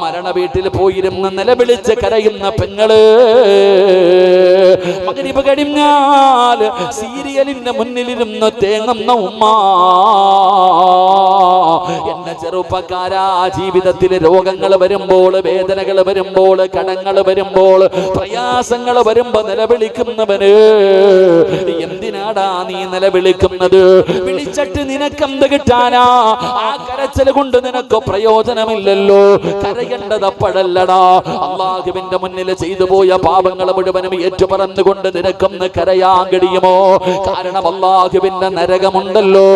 മരണ വീട്ടിൽ പോയിരുന്ന് നിലവിളിച്ച് കരയുന്ന പെങ്ങള് മഗ്‌രിബ് കഴിഞ്ഞാൽ സീരിയലിന്റെ മുന്നിലിരുന്ന് തേങ്ങുന്ന ഉമ്മ. എന്റെ ചെറുപ്പക്കാരാ, ജീവിതത്തിൽ രോഗങ്ങൾ വരുമ്പോൾ, വേദനകൾ വരുമ്പോൾ, കടങ്ങൾ വരുമ്പോൾ, പ്രയാസങ്ങൾ വരുമ്പോ നിലവിളിക്കുന്നവന് എന്തിനാടാ നീ നിലവിളിക്കുന്നത്? വിളിച്ചിട്ട് നിനക്കെന്ത് കിട്ടാനാ? ആ കരച്ചിൽ കൊണ്ട് നിനക്ക് പ്രയോജനമില്ലല്ലോ. കരയേണ്ടത് അപ്പോഴല്ലടാ. അല്ലാഹുവിന്റെ മുന്നിൽ ചെയ്തു പോയ പാപങ്ങൾ മുഴുവനും ഏറ്റുപറന്നുകൊണ്ട് നിനക്കൊന്ന് കരയാൻ കഴിയുമോ? കാരണം അല്ലാഹുവിന്റെ നരകമുണ്ടല്ലോ,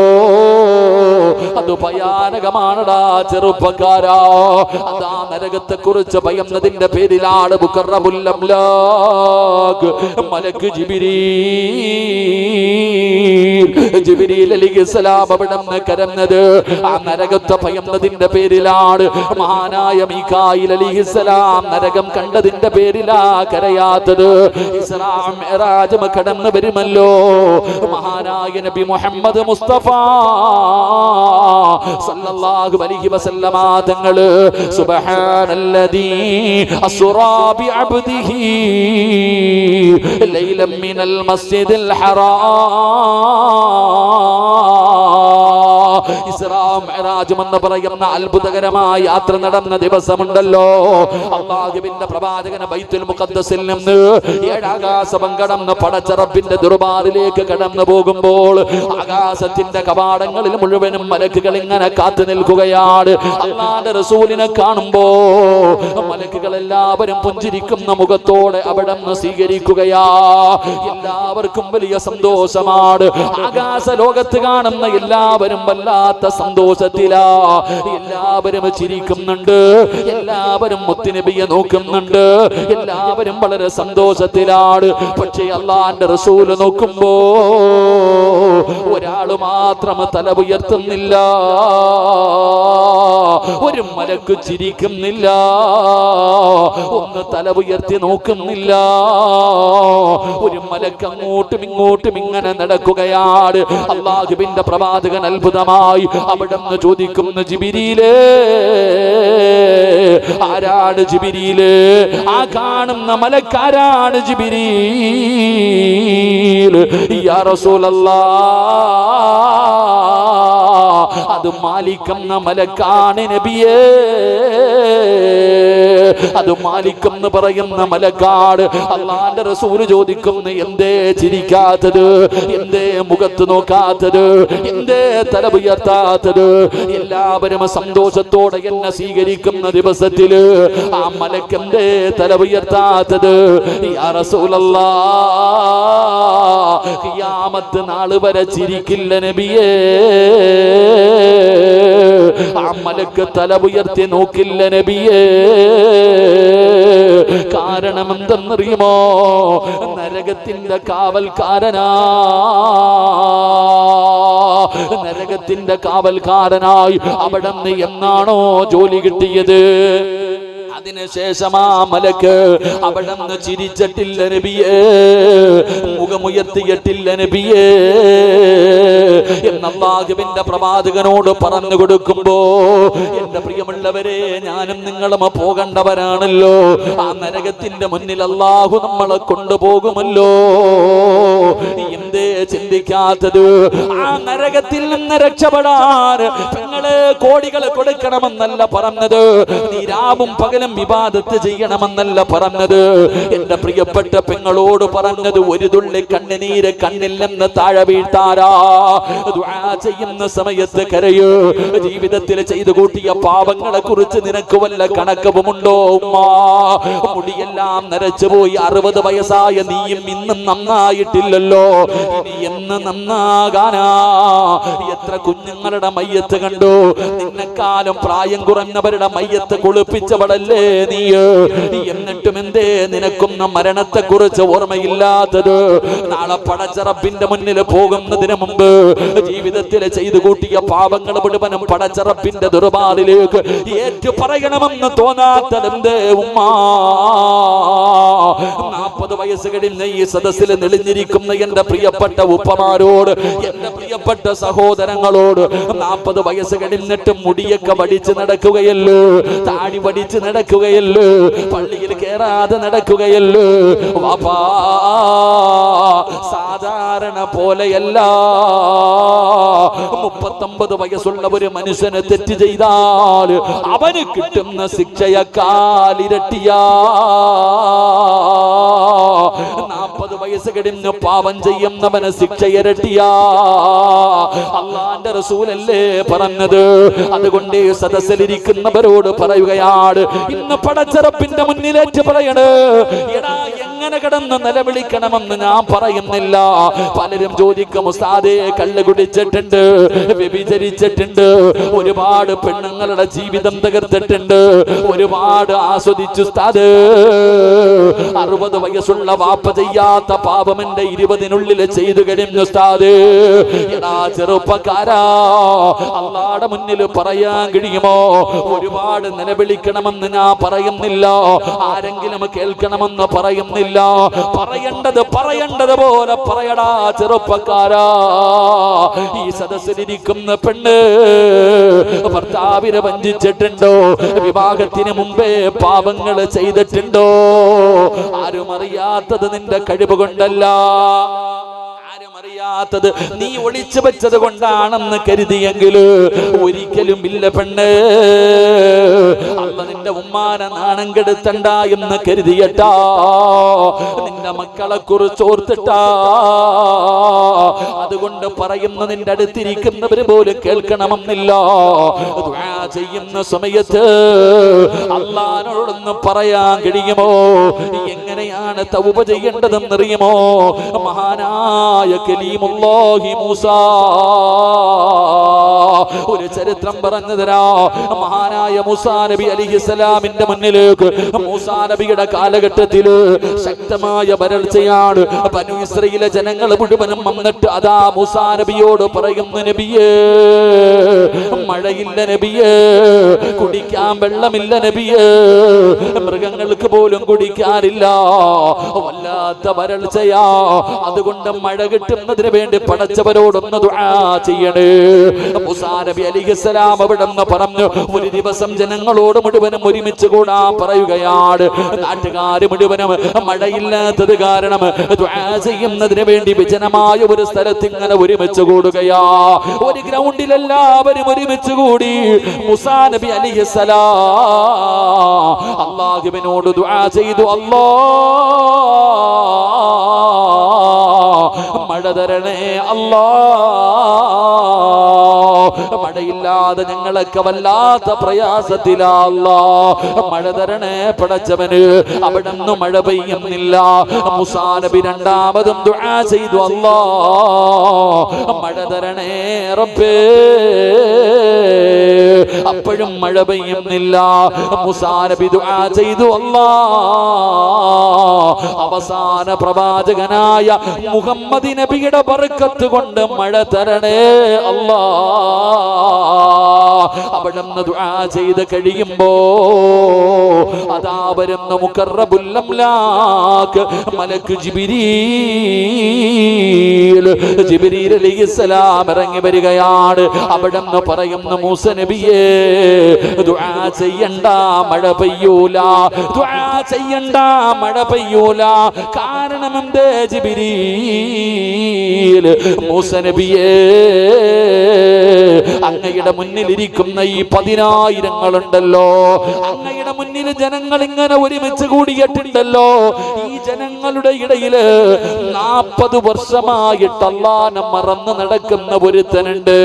അത് ഭയാനകമാണടാ ചെറുപ്പക്കാരാ. അതാ നരകത്തെ കുറിച്ച് ഭയന്നതിന്റെ പേരിലാണ് മുഖറബുൽ അംലാഖ് മലക്ക് ജിബ്രീൽ അലൈഹിസ്സലാം അവിടുന്ന് കരഞ്ഞത്. ആ നരകത്തെ ഭയന്നതിന്റെ പേരിലാണ്. മഹാനായ മീകായിൽ അലൈഹിസ്സലാം നരകം കണ്ടതിന്റെ പേരിലാ കരയാത്തത്. ഇസ്രാ മിഅ്റാജ് കടന്നു വരുമല്ലോ മഹാനായ നബി മുഹമ്മദ് മുസ്തഫ സല്ലല്ലാഹു അലൈഹി വസല്ലമ തങ്ങള് സുബ്ഹാനല്ലദീ അസ്റാ ബിഅബ്ദിഹി ലൈലൻ മിനൽ മസ്ജിദിൽ ഹറാം. ഇസ്രാ മിഅ്റാജ് എന്ന് പറയുന്ന അത്ഭുതകരമായ യാത്ര നടന്ന ദിവസമുണ്ടല്ലോ. അല്ലാഹുവിന്റെ പ്രവാചകൻ ബൈത്തുൽ മുഖദ്ദസിൽ നിന്ന് ഏഴാകാശം കടന്ന് പടച്ച റബ്ബിന്റെ ദർബാറിലേക്ക് കടന്നു പോകുമ്പോൾ ആകാശത്തിന്റെ കവാടങ്ങളിൽ മുഴുവനും മലക്കുകൾ ഇങ്ങനെ കാത്തു നിൽക്കുകയാണ്. അല്ലാഹുവിന്റെ റസൂലിനെ കാണുമ്പോ മലക്കുകൾ എല്ലാവരും പുഞ്ചിരിക്കുന്ന മുഖത്തോടെ അവിടെ നിന്ന് സ്വീകരിക്കുകയാ. എല്ലാവർക്കും വലിയ സന്തോഷമാണ്. ആകാശ ലോകത്ത് കാണുന്ന എല്ലാവരും വല്ലാത്ത സന്തോഷത്തിലാ. എല്ലാവരും ചിരിക്കുന്നുണ്ട്, എല്ലാവരും മുത്തുനബിയെ നോക്കുന്നുണ്ട്, എല്ലാവരും വളരെ സന്തോഷത്തിലാണ്. പക്ഷേ അല്ലാഹുവിന്റെ റസൂൽ നോക്കുമ്പോ ഒരാള് മാത്രം തല ഉയർത്തുന്നില്ല, ഒരു മലക്ക് ചിരിക്കുന്നില്ല, ഒന്ന് തല ഉയർത്തി നോക്കുന്നില്ല. ഒരു മലക്ക് അങ്ങോട്ടും ഇങ്ങോട്ടും ഇങ്ങനെ നടക്കുകയാണ്. അല്ലാഹുവിന്റെ പ്രവാചകൻ അത്ഭുതമായി അവിടുന്ന് ചോദിക്കുന്നു, ജിബ്രീലേ, ആരാണ് ജിബ്രീല്? ആ കാണുന്ന മലക്കാരാണ് ജിബ്രീൽ. യാ റസൂലല്ലാഹ്, അത് മാലിക് എന്ന മലക്കാണ് നബിയേ. അത് മാലിക് എന്ന് പറയുന്ന മലക്കാട്. അല്ലാഹുവിന്റെ റസൂൽ ചോദിക്കുന്നു, എന്തേ ചിരിക്കാത്തത്? എന്തേ മുഖത്ത് നോക്കാത്തത്? എന്തേ തല ഉയർത്താത്തത്? എല്ലാവരും സന്തോഷത്തോടെ എന്നെ സ്വീകരിക്കുന്ന ദിവസത്തില് ആ മലക്ക് എന്തേ തല ഉയർത്താത്തത്? യാ റസൂലല്ലാഹ്, ഖിയാമത്ത് നാൾ വരെ ചിരിക്കില്ല നബിയേ. ആ മലക്ക് തല ഉയർത്തി നോക്കില്ല നബിയേ. കാരണം എന്തെന്നറിയുമോ? നരകത്തിന്റെ കാവൽക്കാരനാ. നരകത്തിന്റെ കാവൽക്കാരനായി അവിടെ നിന്ന് എന്നാണോ ജോലി കിട്ടിയത്, അതിനുശേഷം ആ മലക്ക് അവിടെ നിന്ന് ചിരിച്ചിട്ടില്ല നബിയേ, മുഖമുയർത്തിയിട്ടില്ല നബിയേ എന്ന് അല്ലാഹുവിന്റെ പ്രവാചകനോട് പറഞ്ഞു കൊടുക്കുമ്പോ, എന്റെ പ്രിയമുള്ളവരെ, ഞാനും നിങ്ങളും പോകേണ്ടവരാണല്ലോ. ആ നരകത്തിന്റെ മുന്നിൽ അല്ലാഹു നമ്മളെ കൊണ്ടുപോകുമല്ലോ. എന്തേ ചിന്തിക്കാത്തത്? ആ നരകത്തിൽ നിന്ന് രക്ഷപ്പെടാൻ പെങ്ങളെ കോടികൾ കൊടുക്കണമെന്നല്ല പറഞ്ഞത്, നീ രാവും പകലും ഇബാദത്ത് ചെയ്യണമെന്നല്ല പറഞ്ഞത്. എന്റെ പ്രിയപ്പെട്ട പെങ്ങളോട് പറഞ്ഞത്, ഒരു തുള്ളി കണ്ണുനീര് കണ്ണിൽ നിന്ന് താഴെ വീഴ്ത്താരാ. ദുആ ചെയ്യുന്ന സമയത്ത് കരയൂ. ജീവിതത്തിൽ ചെയ്തു കൂട്ടിയ പാപങ്ങളെ കുറിച്ച് നിനക്ക് വല്ല കണക്കവുമുണ്ടോ ഉമ്മ? മുടിയെല്ലാം നരച്ചുപോയി 60 വയസ്സായ നീയും ഇന്നും നന്നായിട്ടില്ലല്ലോ. ഇനി എന്ന് നന്നാകാനാ? എത്ര കുഞ്ഞുങ്ങളുടെ മയ്യത്ത് കണ്ടു. നിന്നെക്കാലം പ്രായം കുറഞ്ഞവരുടെ മയ്യത്ത് കുളിപ്പിച്ചവളല്ലേ നീ? എന്നിട്ടും എന്തേ നിനക്കൊന്നും മരണത്തെ കുറിച്ച് ഓർമ്മയില്ലാത്തത്? നാളെ പടച്ച റബ്ബിന്റെ മുന്നിൽ പോകുന്നതിന് മുമ്പ് ജീവിതത്തിൽ ചെയ്തു കൂട്ടിയ പാപങ്ങൾ മുഴുവനും പടച്ച റബ്ബിന്റെ ദർബാറിലേക്ക് ഏറ്റു പറയണമെന്ന് തോന്നാത്തതെന്തേ ഉമ്മ? 40 വയസ്സ് കഴിഞ്ഞ ഈ സദസ്സിൽ നെളിഞ്ഞിരിക്കുന്ന എന്റെ പ്രിയപ്പെട്ട ഉപ്പമാരോട്, എന്റെ പ്രിയപ്പെട്ട സഹോദരങ്ങളോട് 40 വയസ്സ് കഴിഞ്ഞിട്ട് മുടിയൊക്കെ വടിച്ച് നടക്കുകയല്ലോ, താടി വടിച്ച് നടക്കുകയല്ലോ, പള്ളിയിൽ കേറാതെ നടക്കുകയല്ലോ. വാപ്പാ സാധാരണ പോലെയല്ല. 39 വയസ്സുള്ള ഒരു മനുഷ്യന് തെറ്റ് ചെയ്താൽ അവന് കിട്ടുന്ന ശിക്ഷയേക്കാൾ ഇരട്ടിയാ. 40 വയസ്സ് കഴിഞ്ഞ് പാപം ചെയ്യുന്നവന് ശിക്ഷ ഇരട്ടിയാ. അള്ളാന്റെ റസൂലല്ലേ പറഞ്ഞത്. അതുകൊണ്ട് സദസ്സിലിരിക്കുന്നവരോട് പറയുകയാണ്, ഇന്ന് പടച്ചറപ്പിന്റെ മുന്നിലേറ്റ് പറയണേ, എടാ എങ്ങനെ കിടന്ന് നിലവിളിക്കണമെന്ന് ഞാൻ പറയുന്നില്ല. പലരും ചോദിക്കും, ഉസ്താദേ കള്ള് കുടിച്ചിട്ടുണ്ട്, വ്യഭിചരിച്ചിട്ടുണ്ട്, ഒരുപാട് പെണ്ണുങ്ങളുടെ ജീവിതം തകർത്തിട്ടുണ്ട്, ഒരുപാട് ആസ്വദിച്ചു ഉസ്താദ്. 60 വയസ്സുള്ള വാപ്പ ചെയ്യാത്ത പാപം എന്റെ 20-നുള്ളിൽ ചെയ്തു കഴിഞ്ഞു ഉസ്താദ്. എടാ ചെറുപ്പക്കാരാ, അള്ളാടെ മുന്നിൽ പറയാൻ കഴിയുമോ? ഒരുപാട് നിലവിളിക്കണമെന്ന് ഞാൻ പറയുന്നില്ല, ആരെങ്കിലും കേൾക്കണമെന്ന് പറയുന്നില്ല. പറയേണ്ടത് പോലെ പറയടാ ചെറുപ്പക്കാരാ. ഈ സദസ്സിലിരിക്കുന്ന പെണ്ണ് ഭർത്താവിനെ വഞ്ചിച്ചിട്ടുണ്ടോ? വിവാഹത്തിന് മുമ്പേ പാപങ്ങൾ ചെയ്തിട്ടുണ്ടോ? ആരും അറിയാത്തത് നിന്റെ കഴിവ് കൊണ്ടല്ല, അറിയാത്തത് നീ ഒളിച്ചു വെച്ചത് കൊണ്ടാണെന്ന് കരുതിയെങ്കിൽ ഒരിക്കലും ഇല്ല പെണ്ണ്. അല്ല നിന്റെ ഉമ്മാനെ നാണം കെടുത്തണ്ട എന്ന് കരുതിയട്ടാ, നിന്റെ മക്കളെ കുറിച്ച് ഓർത്തിട്ടാ. അതുകൊണ്ട് പറയുന്ന നിന്റെ അടുത്തിരിക്കുന്നവര് പോലും കേൾക്കണമെന്നില്ല. ദുആ ചെയ്യുന്ന സമയത്ത് അല്ലാഹുവോടൊന്ന് പറയാൻ കഴിയുമോ? എങ്ങനെയാണ് തൗബ ചെയ്യേണ്ടതെന്നറിയുമോ? മഹാനായ കലീമുല്ലാഹി മൂസ ഒരു ചരിത്രം പറഞ്ഞു തരാ. മഹാനായ മൂസാ നബി അലൈഹിസ്സലാമിന്റെ മുന്നിലേക്ക് മൂസാ നബിയുടെ കാലഘട്ടത്തിൽ ശക്തമായ വരൾച്ചയാണ്. ബനൂ ഇസ്രായേലിലെ ജനങ്ങൾ മുഴുവനും വന്നിട്ട് അതാ മൂസാ നബിയോട് പറയുന്നു, നബിയേ മഴയില്ല നബിയേ, കുടിക്കാൻ വെള്ളമില്ല നബിയേ, മൃഗങ്ങൾക്ക് പോലും കുടിക്കാനില്ല, വല്ലാത്ത വരൾച്ചയാ. അതുകൊണ്ട് മഴ കിട്ടുന്നതിന് വേണ്ടി പടച്ചവരോടൊന്ന് ദുആ ചെയ്യണേ. മൂസാ നബി അലൈഹിസ്സലാം അവിടെന്ന് പറഞ്ഞു, ഒരു ദിവസം ജനങ്ങളോട് മുഴുവനും ഒരുമിച്ച് കൂടാൻ പറയുകയാണ്. നാട്ടുകാര് മുഴുവനും മഴയില്ലാത്തത് കാരണം ദുആ ചെയ്യുന്നതിന് വേണ്ടി വിജനമായ ഒരു സ്ഥലത്ത് ഇങ്ങനെ ഒരുമിച്ച് കൂടുകയാ. ഒരു ഗ്രൗണ്ടിൽ എല്ലാവരും ഒരുമിച്ച് കൂടി. മൂസാ നബി അലൈഹിസ്സലാം അല്ലാഹുവിനോട് ദുആ ചെയ്തു, മഴ തരണേ അല്ലാ, മഴയില്ലാതെ ഞങ്ങളൊക്കെ വല്ലാത്ത പ്രയാസത്തിലാ അല്ലാ, മഴ തരണേ പടച്ചവന്. അവിടുന്ന് മഴ പെയ്യുന്നില്ല. മൂസാ നബി രണ്ടാമതും ദുആ ചെയ്തു, അല്ലാ മഴ തരണേ റബ്ബേ. അപ്പോഴും മഴ പെയ്യുന്നില്ല. മൂസാ നബി ദുആ ചെയ്തു, അല്ലാ അവസാന പ്രവാചകനായ മുഹമ്മദ് നബിയുടെ ബർക്കത്ത് കൊണ്ട് മഴ തരണേ അല്ലാ. അവിടുന്ന് ദുആ ചെയ്ത് കഴിയുമ്പോ അതാ വരുന്ന മുഖറബുൽ അംലാക്ക് മലക്ക് ജിബ്രീൽ അലൈഹിസ്സലാം ഇറങ്ങി വരികയാണ്. അവിടുന്ന് പറയുന്നു, മൂസ നബിയേ ദുആ ചെയ്യണ്ട മഴ പെയ്യൂല, ദുആ ചെയ്യണ്ട മഴ പെയ്യൂല. കാരണം എന്തേ ജിബ്രീൽ? മൂസ നബിയേ അങ്ങയുടെ മുന്നിലിരിക്കുന്ന ഈ 10,000 അങ്ങയുടെ മുന്നിൽ ജനങ്ങൾ ഇങ്ങനെ ഒരുമിച്ച് കൂടിയിട്ടുണ്ടല്ലോ. ഈ ജനങ്ങളുടെ ഇടയിൽ 40 വർഷമായിട്ട് അല്ലാഹനെ മറന്ന് നടക്കുന്ന ഒരുത്തനുണ്ട്.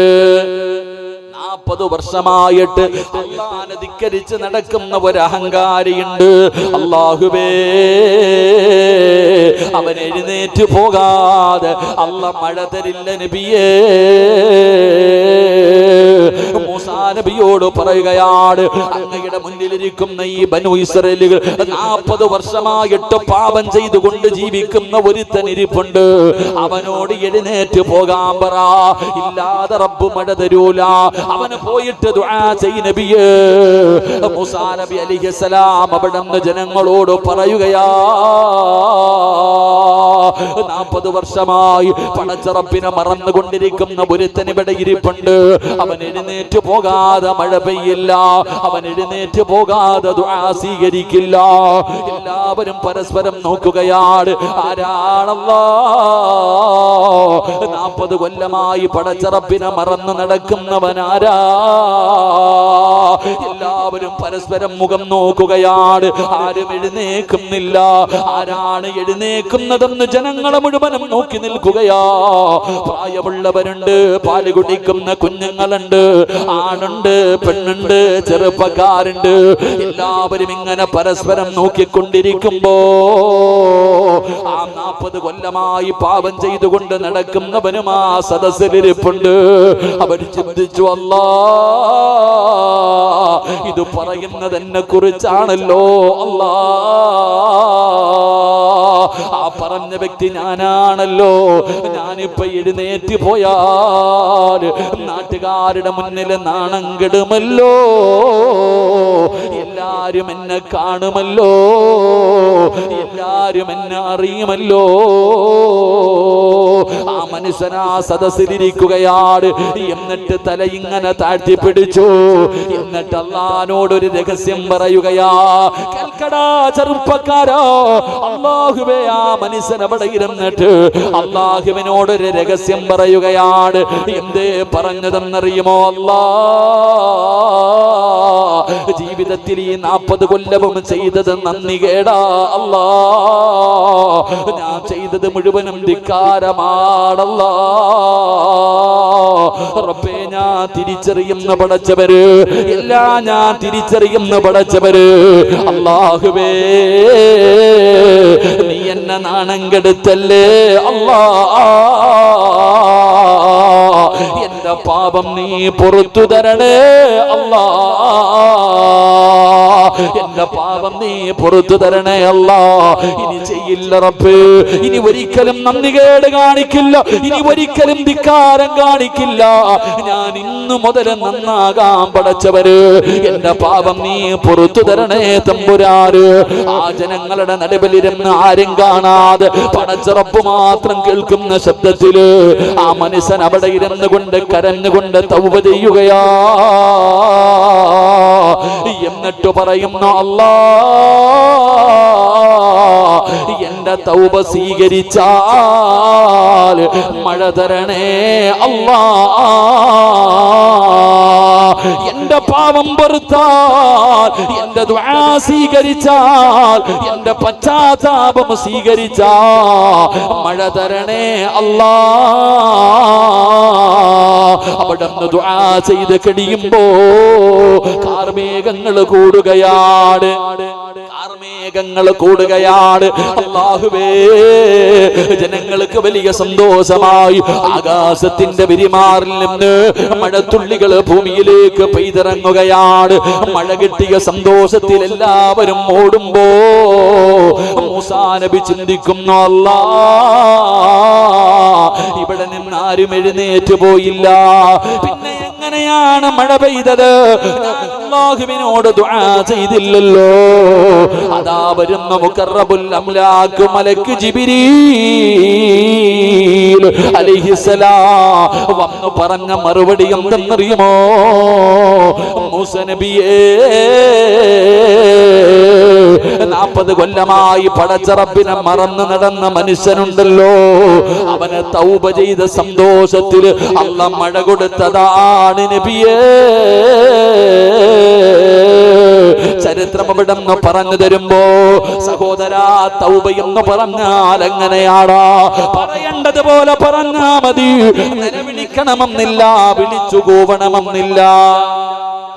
40 വർഷമായിട്ട് അല്ലാഹനെ ധിക്കരിച്ച് നടക്കുന്ന ഒരു അഹങ്കാരിയുണ്ട്. അല്ലാഹുവേ അവൻ എഴുന്നേറ്റ് പോകാതെ അല്ലാഹ് മഴ തരില്ല നബിയേ. മൂസാ നബിയോട് പറയുകയാണ്, അങ്ങയുടെ മുന്നിലിരിക്കുന്ന ഈ ബനൂ ഇസ്രായേലുകൾ 40 വർഷമായിട്ട് പാപം ചെയ്തുകൊണ്ട് ജീവിക്കുന്ന ഒരുത്തൻ ഇരിപ്പുണ്ട്. അവനോട് എഴുന്നേറ്റ് പോകാൻ പറ, ഇല്ലാതെ റബ്ബ് മഴ തരൂല. അവന് പോയിട്ട് ദുആ ചെയ്യ് നബിയേ. മൂസാ നബി അലൈഹിസ്സലാം അവിടുന്ന് ജനങ്ങളോട് പറയുകയാ, 40 വർഷമായി പടച്ചറപ്പിനെ മറന്നുകൊണ്ടിരിക്കുന്ന ഒരുത്തനിവിടെ ഇരിപ്പുണ്ട്. അവൻ എഴുന്നേറ്റ് പോകാതെ മഴ പെയ്യില്ല, അവൻ എഴുന്നേറ്റ് പോകാതെ ദുആ സ്വീകരിക്കില്ല. എല്ലാവരും പരസ്പരം നോക്കുകയാണ്, ആരാണല്ലാ 40 കൊല്ലമായി പടച്ചറപ്പിനെ മറന്നു നടക്കുന്നവനാരാ? എല്ലാവരും പരസ്പരം മുഖം നോക്കുകയാണ്, ആരും എഴുന്നേക്കുന്നില്ല. ആരാണ് എഴുന്നേക്കുന്നതെന്ന് ജനങ്ങളെ മുഴുവനും നോക്കി നിൽക്കുകയാ. പ്രായമുള്ളവരുണ്ട്, പാല് കുടിക്കുന്ന കുഞ്ഞുങ്ങളുണ്ട്, ആണുണ്ട്, പെണ്ണുണ്ട്, ചെറുപ്പക്കാരുണ്ട്. എല്ലാവരും ഇങ്ങനെ പരസ്പരം നോക്കിക്കൊണ്ടിരിക്കുമ്പോ ആ 40 കൊല്ലമായി പാപം ചെയ്തുകൊണ്ട് നടക്കുന്നവനും ആ സദസ്സിലിരിപ്പുണ്ട്. അവർ ചിന്തിച്ചു, അല്ലാ ഇത് പറയുന്നത് എന്നെ കുറിച്ചാണല്ലോ അല്ലാ. ആ പറഞ്ഞ വ്യക്തി ഞാനാണല്ലോ. ഞാനിപ്പോ എഴുന്നേറ്റ് പോയാൽ നാട്ടുകാരുടെ മുന്നിൽ നാണം കെടുമല്ലോ, എല്ലാരും എന്നെ കാണുമല്ലോ, എല്ലാരും എന്നെ അറിയുമല്ലോ. ആ മനുഷ്യനാ സദസ്സിലിരിക്കുകയാണ്. എന്നിട്ട് തല ഇങ്ങനെ താഴ്ത്തിപ്പിടിച്ചു. എന്നിട്ട് അല്ലാഹുവോടൊരു രഹസ്യം പറയുകയാ. കേൾക്കടാ ചെറുപ്പക്കാരാ, അല്ലാഹുവേ ആ മനുഷ്യൻ അവിടെ ഇരുന്നിട്ട് അല്ലാഹുവിനോടൊരു രഹസ്യം പറയുകയാണ്. എന്തേ പറഞ്ഞതെന്നറിയുമോ? അല്ലാ, ജീവിതത്തിൽ ഈ 40 കൊല്ലവും ചെയ്തത് നന്ദികേടാ അല്ലാ. ഞാൻ ചെയ്തത് മുഴുവനും ധിക്കാരമാണല്ലാ. റബ്ബേ, ഞാൻ തിരിച്ചറിയുന്ന പടച്ചവര്, എല്ലാം ഞാൻ തിരിച്ചറിയുന്ന പടച്ചവര്. അല്ലാഹുവേ, നീ എന്നെ നാണം കെടുത്തല്ലേ അല്ലാ. എന്റെ പാപം നീ പുറത്തു തരണേ അല്ലാ. എന്റെ പാപം നീ പുറത്തു തരണേ അല്ലാ. ഇനി ചെയ്യില്ല റബ്ബേ, ഇനി ഒരിക്കലും നന്ദികേട് കാണിക്കില്ല, ഇനി ഒരിക്കലും ധിക്കാരം കാണിക്കില്ല. ഞാൻ ഇന്നു മുതൽ നന്നാകാൻ പടച്ചവര്. എന്റെ പാപം നീ പുറത്തു തരണേ തമ്പുരാര്. ആ ജനങ്ങളുടെ നടുവിലിരുന്ന് ആരും കാണാതെ പടച്ചറപ്പ് മാത്രം കേൾക്കുന്ന ശബ്ദത്തില് ആ മനുഷ്യൻ അവിടെ ഇരുന്നു കൊണ്ട് കരഞ്ഞുകൊണ്ട് തൗബ ചെയ്യുകയാ. എന്നിട്ട് പറയുന്നു, അല്ലാ, എന്റെ തൗബ സ്വീകരിച്ചാൽ മഴ തരണേ അല്ലാ. എന്റെ പാപം പൊറുത്താൽ, എന്റെ ദുആ സ്വീകരിച്ചാൽ, എന്റെ പശ്ചാത്താപം സ്വീകരിച്ചാൽ മഴ തരണേ അല്ലാ. അവിടെ ദുആ ചെയ്ത് കഴിയുമ്പോ കാർമേഘങ്ങൾ കൂടുകയാണ്, കാർമേഘങ്ങൾ കൂടുകയാണ്. അല്ലാഹുവേ, ജനങ്ങൾക്ക് വലിയ സന്തോഷമായി. ആകാശത്തിന്റെ വിരിമാറിൽ നിന്ന് മഴത്തുള്ളികൾ ഭൂമിയിലേക്ക് പെയ്തിറങ്ങുകയാണ്. മഴ കിട്ടിയ സന്തോഷത്തിൽ എല്ലാവരും ഓടുമ്പോ മൂസാ നബി ചിന്തിക്കുന്നു, അല്ലാ, ഇവിടെ നിന്ന് ആരും എഴുന്നേറ്റ് പോയില്ല, പിന്നെ എങ്ങനെയാണ് മഴ പെയ്തത്? അല്ലാഹുവിനോട് ദുആ ചെയ്തില്ലല്ലോ. അതാ വരുന്ന മുഖറബുൽ അംലാക്ക് മലക്ക് ജിബ്രീൽ അലൈഹിസ്സലാം വന്നു പറഞ്ഞ മറുപടി എന്തെന്നറിയുമോ? മൂസാ നബിയേ, 40 കൊല്ലമായി പടച്ചറപ്പിനെ മറന്നു നടന്ന മനുഷ്യനുണ്ടല്ലോ, അവനെ തൗബ ചെയ്ത സന്തോഷത്തില് അല്ലാഹ് മഴ കൊടുത്തതാണ് നബിയേ. ചരിത്രം അവിടെ പറഞ്ഞു തരുമ്പോ, സഹോദരാ, തൗബ എന്ന് പറഞ്ഞാൽ എങ്ങനെയാടാ? പറയേണ്ടതുപോലെ പറഞ്ഞാ മതി. വിളിക്കണമെന്നില്ല, വിളിച്ചു കൂവണമെന്നില്ല.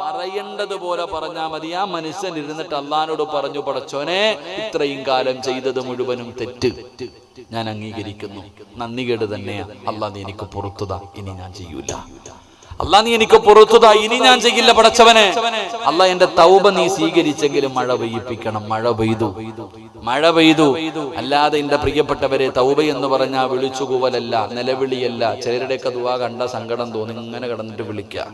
പറയേണ്ടതുപോലെ പറഞ്ഞാ മതി. ആ മനുഷ്യൻ ഇരുന്നിട്ട് അള്ളാനോട് പറഞ്ഞു, പടച്ചോനെ, ഇത്രയും കാലം ചെയ്തത് മുഴുവനും തെറ്റ്, ഞാൻ അംഗീകരിക്കുന്നു, നന്ദികേട് തന്നെയാ. അള്ളാഹ്, നീ എനിക്ക് പുറത്തുതാ, ഇനി ഞാൻ ചെയ്യൂല. അള്ളാഹ്, നീ എനിക്ക് പുറത്തുതാ, ഇനി ഞാൻ ചെയ്യില്ല പടച്ചവനെ. അള്ളാഹ്, എന്റെ തൗബ നീ സ്വീകരിച്ചെങ്കിലും മഴ പെയ്യിപ്പിക്കണം. മഴ പെയ്തു, മഴ പെയ്തു. അല്ലാതെ എന്റെ പ്രിയപ്പെട്ടവരെ, തൗബ എന്ന് പറഞ്ഞാൽ വിളിച്ചുകൂവലല്ല, നിലവിളിയല്ല. ചിലരുടെയൊക്കെ ദുആ കണ്ട സങ്കടം തോന്നി ഇങ്ങനെ കിടന്നിട്ട് വിളിക്കുക.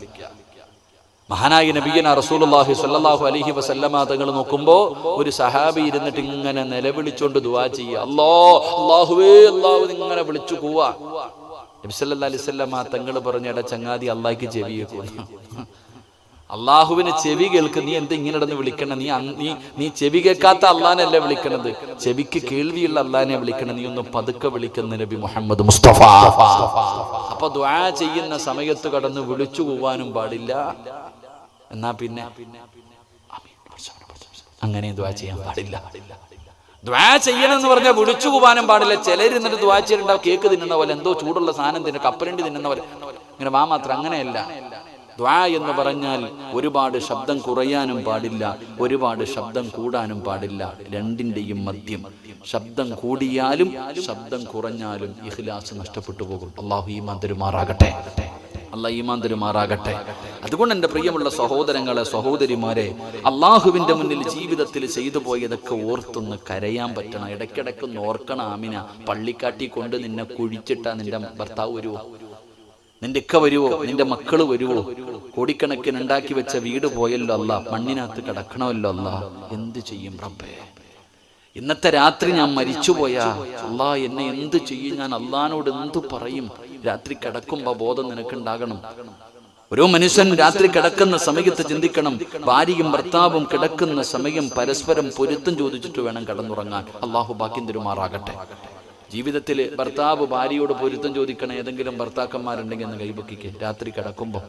മഹാനായ നബിയന റസൂലുള്ളാഹി സ്വല്ലല്ലാഹു അലൈഹി വസല്ലമ തങ്ങൾ നോക്കുമ്പോൾ ഒരു സഹാബി ഇരുന്നിട്ട് ഇങ്ങനെ നിലവിളിച്ചുകൊണ്ട് ദുആ ചെയ്യുക. അല്ലാഹുവേ അല്ലാഹു ഇങ്ങനെ വിളിച്ചു പോവാ. നബി സല്ലല്ലാഹു അലൈഹി വസല്ലമ തങ്ങൾ പറഞ്ഞ ചങ്ങാതി അല്ലാഹ്ക്ക് ചെവി കേൾക്കുന്നു. അള്ളാഹുവിന് ചെവി കേൾക്ക്, നീ എന്താ ഇങ്ങനെ ഇടന്ന് വിളിക്കണം? നീ ചെവി കേൾക്കാത്ത അള്ളാഹനല്ല വിളിക്കണത്, ചെവിക്ക് കേൾവിയുള്ള അള്ളാഹിനെ വിളിക്കണം. നീ ഒന്ന് പതുക്കെ വിളിക്കുന്ന നബി മുഹമ്മദ് മുസ്തഫ. അപ്പൊ ദുആ ചെയ്യുന്ന സമയത്ത് കടന്ന് വിളിച്ചു പോവാനും പാടില്ല. എന്നാ പിന്നെ അങ്ങനെ ദുആ ചെയ്യാൻ പാടില്ല. ദുആ ചെയ്യണം എന്ന് പറഞ്ഞാൽ വിളിച്ചു പോവാനും പാടില്ല. ചിലരിന്നിട്ട് ദുആ ചെയ്യണ്ടാവും കേക്ക് തിന്നുന്ന പോലെ, എന്തോ ചൂടുള്ള സാധനം തിന്നുന്ന കപ്പലണ്ടി തിന്നുന്ന പോലെ ഇങ്ങനെ വാ മാത്രം. അങ്ങനെയല്ല. ദുആ എന്ന് പറഞ്ഞാൽ ഒരുപാട് ശബ്ദം കുറയാനും പാടില്ല, ഒരുപാട് ശബ്ദം കൂടാനും പാടില്ല. രണ്ടിന്റെയും മധ്യം. ശബ്ദം കൂടിയാലും ശബ്ദം കുറഞ്ഞാലും ഇഖ്ലാസ് നഷ്ടപ്പെട്ടു പോകും. അല്ലാഹു ഈമാൻ തരുമാറാകട്ടെ. അല്ലാഹു ഈമാൻ തരുമാറാകട്ടെ. അതുകൊണ്ട് എൻ്റെ പ്രിയമുള്ള സഹോദരങ്ങളെ, സഹോദരിമാരെ, അള്ളാഹുവിൻ്റെ മുന്നിൽ ജീവിതത്തിൽ ചെയ്തു പോയതൊക്കെ ഓർത്തൊന്ന് കരയാൻ പറ്റണം. ഇടയ്ക്കിടയ്ക്കൊന്ന് ഓർക്കണം. ആമിന, പള്ളിക്കാട്ടി കൊണ്ട് നിന്നെ കുഴിച്ചിട്ടാ നിന്റെ ഭർത്താവ് വരുവോ? നിന്റെ ഇക്ക വരുവോ? നിന്റെ മക്കള് വരുവോ? കോടിക്കണക്കിന് ഉണ്ടാക്കി വെച്ച വീട് പോയല്ലോ അല്ലാ, മണ്ണിനകത്ത് കിടക്കണമല്ലോ അല്ലാ. എന്ത് ചെയ്യും റബ്ബേ? ഇന്നത്തെ രാത്രി ഞാൻ മരിച്ചുപോയാ അല്ലാ, എന്നെ എന്ത് ചെയ്യും? ഞാൻ അള്ളാനോട് എന്തു പറയും? രാത്രി കിടക്കുമ്പോ ബോധം നിനക്കുണ്ടാകണം. ഓരോ മനുഷ്യൻ രാത്രി കിടക്കുന്ന സമയത്ത് ചിന്തിക്കണം. ഭാര്യയും ഭർത്താവും കിടക്കുന്ന സമയം പരസ്പരം പൊരുത്തം ചോദിച്ചിട്ട് വേണം കിടന്നുറങ്ങാൻ. അള്ളാഹു ഭാഗ്യം തരുമാറാകട്ടെ. ജീവിതത്തിൽ ഭർത്താവ് ഭാര്യയോട് പൊരുത്തം ചോദിക്കണം. ഏതെങ്കിലും ഭർത്താക്കന്മാരുണ്ടെങ്കിൽ എന്ന് കൈപൊക്കിക്ക്. രാത്രി കിടക്കുമ്പോ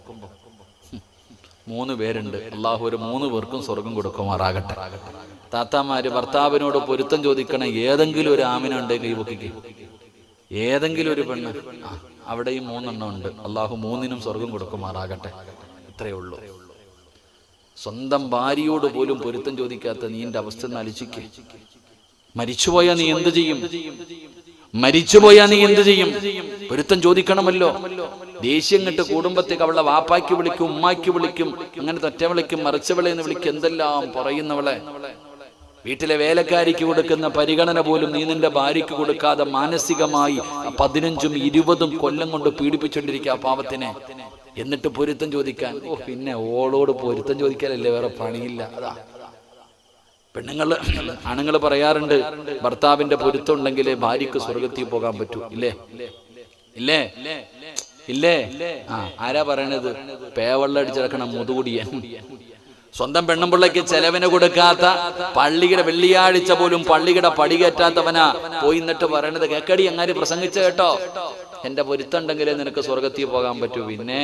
3 പേരുണ്ട്. അള്ളാഹു ഒരു 3 പേർക്കും സ്വർഗം കൊടുക്കുമാറാകട്ടെ. താത്താമാര് ഭർത്താവിനോട് പൊരുത്തം ചോദിക്കണം. ഏതെങ്കിലും ഒരു ആമിന ഉണ്ടെങ്കിൽ കൈപൊക്കിക്ക്. ഏതെങ്കിലും ഒരു പെണ്ണ്, അവിടെയും 3 എണ്ണം ഉണ്ട്. അള്ളാഹു 3നും സ്വർഗം കൊടുക്കുമാറാകട്ടെ. ഇത്രയേ ഉള്ളൂ. സ്വന്തം ഭാര്യയോട് പോലും പൊരുത്തം ചോദിക്കാത്ത നീന്റെ അവസ്ഥ ആലോചിക്ക്. മരിച്ചുപോയാ നീ എന്ത് ചെയ്യും? മരിച്ചുപോയാ നീ എന്ത് ചെയ്യും? പൊരുത്തം ചോദിക്കണമല്ലോ. ദേഷ്യം കെട്ട് കുടുംബത്തേക്ക് അവളെ വാപ്പാക്കി വിളിക്കും, ഉമ്മാക്കി വിളിക്കും, അങ്ങനെ തൊറ്റ വിളിക്കും, മറിച്ചവളെ എന്ന് വിളിക്കും, എന്തെല്ലാം പറയുന്നവളെ. വീട്ടിലെ വേലക്കാരിക്ക് കൊടുക്കുന്ന പരിഗണന പോലും നീ നിന്റെ ഭാര്യയ്ക്ക് കൊടുക്കാതെ മാനസികമായി 15ഉം 20ഉം കൊല്ലം കൊണ്ട് പീഡിപ്പിച്ചുകൊണ്ടിരിക്കുക ആ പാവത്തിനെ. എന്നിട്ട് പൊരുത്തം ചോദിക്കാൻ, പിന്നെ ഓളോട് പൊരുത്തം ചോദിക്കാനല്ലേ, വേറെ പണിയില്ല. അതാ ആണുങ്ങൾ പറയാറുണ്ട്, ഭർത്താവിന്റെ പൊരുത്തം ഉണ്ടെങ്കിൽ ഭാര്യക്ക് സ്വർഗത്തിൽ പോകാൻ പറ്റൂ. ഇല്ലേ ഇല്ലേ ഇല്ലേ? ആരാ പറയണത്? പേവെള്ളം അടിച്ചിറക്കണം മുതുകുടിയൻ. സ്വന്തം പെണ്ണുമ്പിള്ളയ്ക്ക് ചെലവിന് കൊടുക്കാത്ത, പള്ളിയുടെ വെള്ളിയാഴ്ച പോലും പള്ളിയുടെ പടി കയറ്റാത്തവനാ പോയി എന്നിട്ട് പറയണത്, കേക്കടി അങ്ങാര് പ്രസംഗിച്ച കേട്ടോ, എന്റെ പൊരുത്തം ഉണ്ടെങ്കിലേ നിനക്ക് സ്വർഗത്തിൽ പോകാൻ പറ്റൂ. പിന്നെ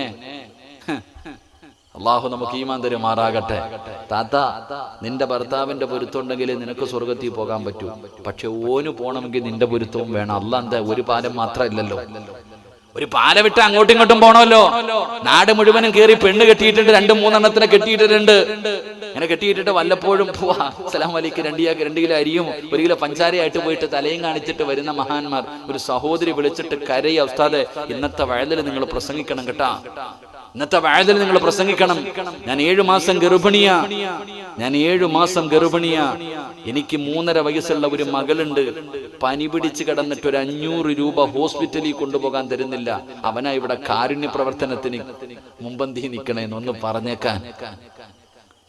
അള്ളാഹു നമുക്ക് ഈമാൻ തരുമാറാകട്ടെ. താത്ത, നിന്റെ ഭർത്താവിന്റെ പൊരുത്തം ഉണ്ടെങ്കിലേ നിനക്ക് സ്വർഗത്തിൽ പോകാൻ പറ്റൂ. പക്ഷെ ഓന് പോണമെങ്കിൽ നിന്റെ പൊരുത്തവും വേണം. അല്ലാ എന്താ ഒരു പാലം മാത്രമില്ലല്ലോ. ഒരു പാല വിട്ട് അങ്ങോട്ടും ഇങ്ങോട്ടും പോണമല്ലോ. നാട് മുഴുവനും കയറി പെണ്ണ് കെട്ടിയിട്ടുണ്ട്, 2-3 എണ്ണത്തിനെ കെട്ടിയിട്ടുണ്ട്. അങ്ങനെ കെട്ടിയിട്ടിട്ട് വല്ലപ്പോഴും പോവാ, അസ്സലാമു അലൈക്കും, 2 കിലോ അരിയും 1 കിലോ പഞ്ചാരയായിട്ട് പോയിട്ട് തലയും കാണിച്ചിട്ട് വരുന്ന മഹാന്മാർ. ഒരു സഹോദരി വിളിച്ചിട്ട് കരയ, ഉസ്താദേ ഇന്നത്തെ വയലിൽ നിങ്ങൾ പ്രസംഗിക്കണം കേട്ടാ, ഇന്നത്തെ വയലിൽ നിങ്ങൾ പ്രസംഗിക്കണം. ഞാൻ 7 മാസം ഗർഭിണിയാ. എനിക്ക് 3.5 വയസ്സുള്ള ഒരു മകളുണ്ട്. പനി പിടിച്ച് കിടന്നിട്ട് ഒരു 500 രൂപ ഹോസ്പിറ്റലിൽ കൊണ്ടുപോകാൻ തരുന്നില്ല. അവനാ ഇവിടെ കാരുണ്യ പ്രവർത്തനത്തിന് മുമ്പന്തി നിൽക്കണേന്നൊന്ന് പറഞ്ഞേക്കാൻ.